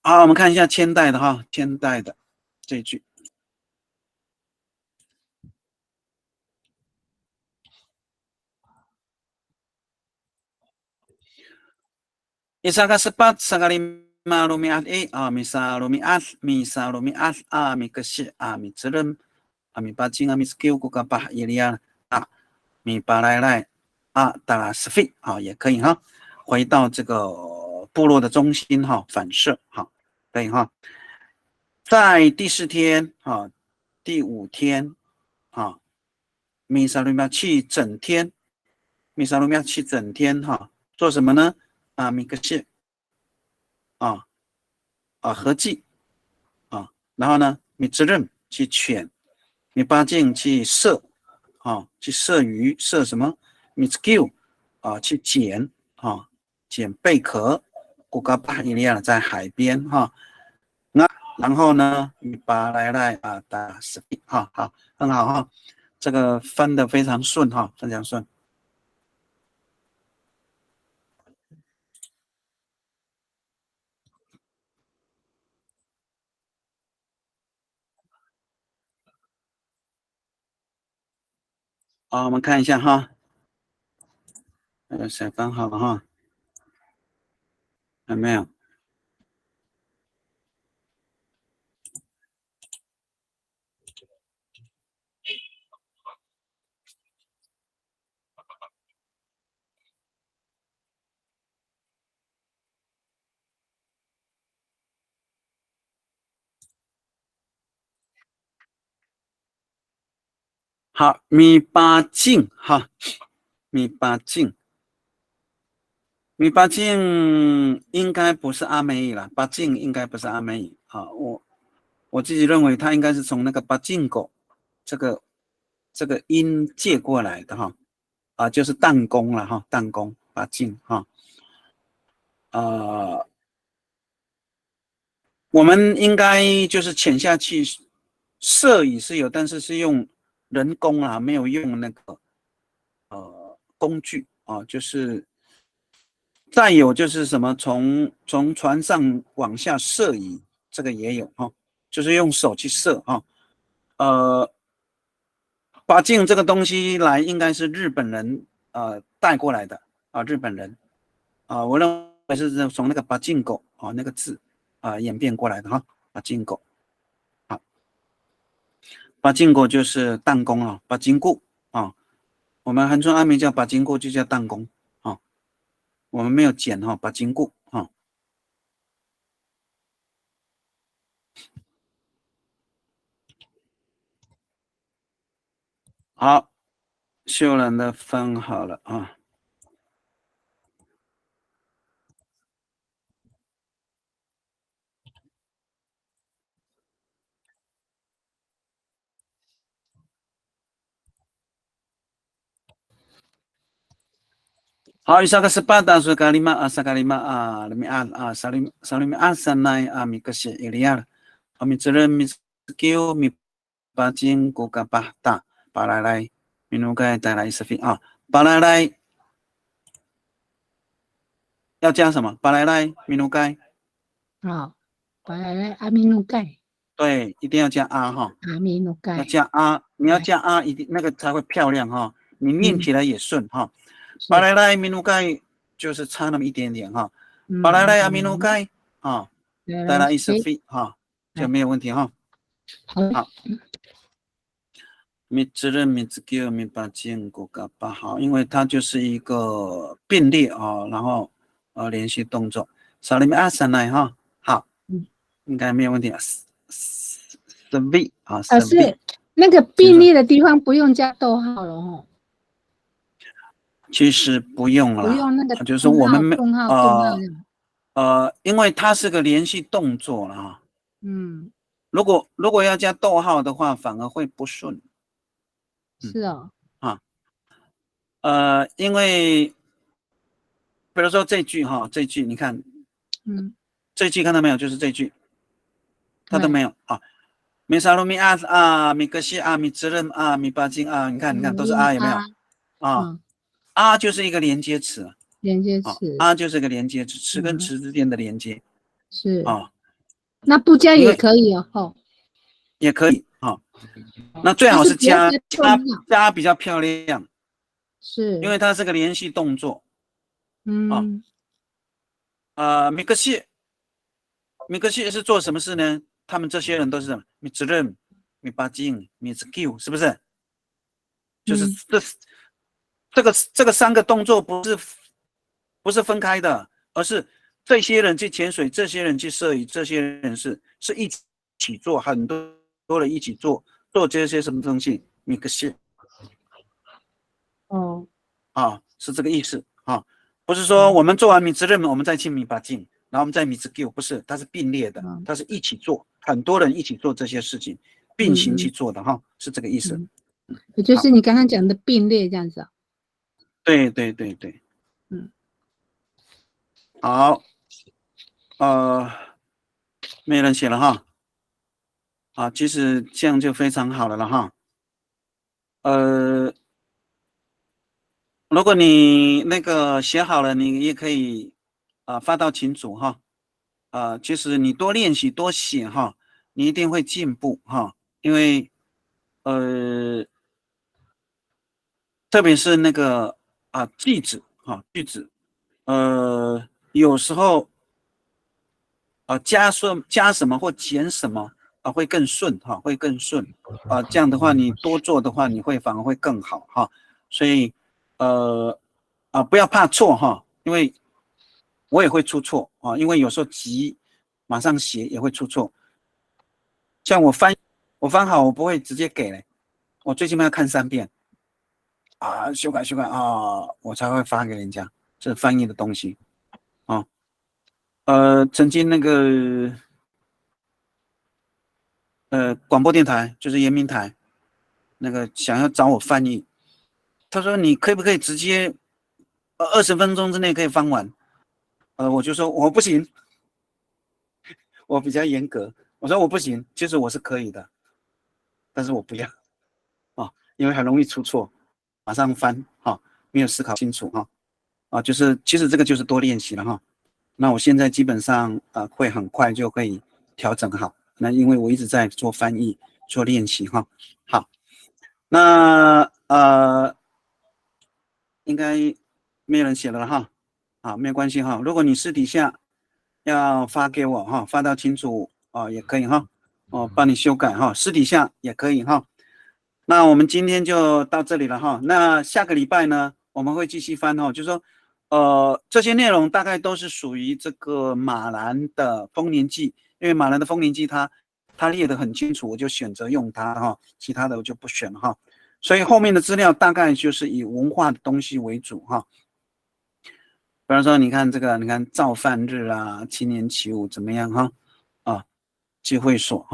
好，我们看一下千代的哈，千代的这一句。Isaka sepat sakali malumiat misa lumiat mi kesi mi cerem mi pacing mi skill ku kapah ilia mi palai lai da sfi 也可以哈，回到这个部落的中心哈，反射哈，可以哈，在第4天第5天米萨鲁米亚去整天，米萨鲁米亚去整天哈，做什么呢？米克谢合计然后呢，米之任去犬，米巴镜去射去射鱼，射什么？米 skill 去捡捡贝壳，古嘎巴伊利亚在海边然后呢，米巴来打死好，很好哈，这个翻得非常顺哈，非常顺。我们看一下哈，谁翻好了哈？还没有。好，米八镜哈，米八镜应该不是阿美语了，八镜应该不是阿美语我自己认为它应该是从那个八镜狗这个音借过来的哈，就是弹弓了哈，弹弓八镜哈，我们应该就是潜下去射也是有，但是是用人工没有用那个工具就是再有就是什么从船上往下射移，这个也有就是用手去射把镜这个东西来应该是日本人带过来的日本人我认为是从那个把镜狗那个字演变过来的把镜狗把镜狗就是弹弓把金固我们恒春阿美叫把金固就叫弹弓我们没有剪把金固好，秀兰的分好了好，Isaka sepada sukalima sakalima lemi salim asanai mi kasi iliar mi cerem mi skill mi pacing ku kapahta palalai minukai talai sefi palalai 要加什么？巴莱莱米努盖，好，巴莱莱阿米努盖，对，一定要加啊哈，阿米努要盖，加啊，你要加啊，一定那个才会漂亮哈，你念起来也顺哈。是巴莱莱米努盖就是差那么一点点哈，巴莱莱阿米努盖啊，带来一声飞哈，就没有问题哈。好。米兹任米兹给米巴金古嘎巴好，因为它就是一个并列啊，然后连续动作。少里面阿三来哈，好，应该没有问题啊。V 啊，是那个并列的地方不用加逗号了哦。其实不用了，不用那个就是说我们顿号因为它是个连续动作了哈。如果要加逗号的话，反而会不顺。是哦。因为比如说这句哈，这句你看，这句看到没有？就是这句，它都没有啊。米沙鲁米啊米格西啊米兹任啊米巴金啊，你看都是啊，有没有？啊就是一个连接词，连接词啊就是个连接词，词跟词之间的连接是啊。那不加也可以哦，也可以啊。那最好是加比较漂亮，是因为它是个连续动作。米格西是做什么事呢？他们这些人都是什么？米兹任、米巴金、米兹 Q， 是不是？就是这个三个动作不是分开的，而是这些人去潜水，这些人去摄影，这些人是一起做，很多人一起做这些什么东西？米格西。是这个意思啊，不是说我们做完米兹任，我们再去米巴金。然后我们再米兹 Q， 不是，它是并列的，它是一起做，很多人一起做这些事情，并行去做的哈，是这个意思。也就是你刚刚讲的并列这样子啊。对。好，没人写了哈。其实这样就非常好了哈。如果你那个写好了，你也可以发到群组哈。其实你多练习多写哈，你一定会进步哈。因为特别是那个句子有时候加什么或减什么会更顺哈，会更顺这样的话你多做的话，你反而会更好哈。所以不要怕错哈，因为我也会出错因为有时候急马上写也会出错。像我翻好，我不会直接给嘞，我最起码要看3遍修改我才会发给人家，这是翻译的东西曾经那个广播电台就是延明台那个想要找我翻译，他说你可不可以直接20分钟之内可以翻完？我就说我不行，我比较严格，我说我不行，其实我是可以的，但是我不要因为很容易出错，马上翻没有思考清楚就是其实这个就是多练习了哈。那我现在基本上会很快就可以调整好，那因为我一直在做翻译做练习哈。好，那应该没有人写了哈没有关系哈。如果你私底下要发给我发到群组也可以哈，帮你修改私底下也可以哈。那我们今天就到这里了哈。那下个礼拜呢，我们会继续翻就是说这些内容大概都是属于这个马兰的丰年祭，因为马兰的丰年祭它列得很清楚，我就选择用它其他的我就不选了所以后面的资料大概就是以文化的东西为主比方说你看这个，你看造饭日青年起舞怎么样聚会所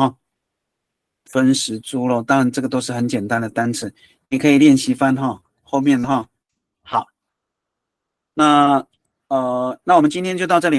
分食猪肉，当然这个都是很简单的单词，你可以练习翻后面好，那我们今天就到这里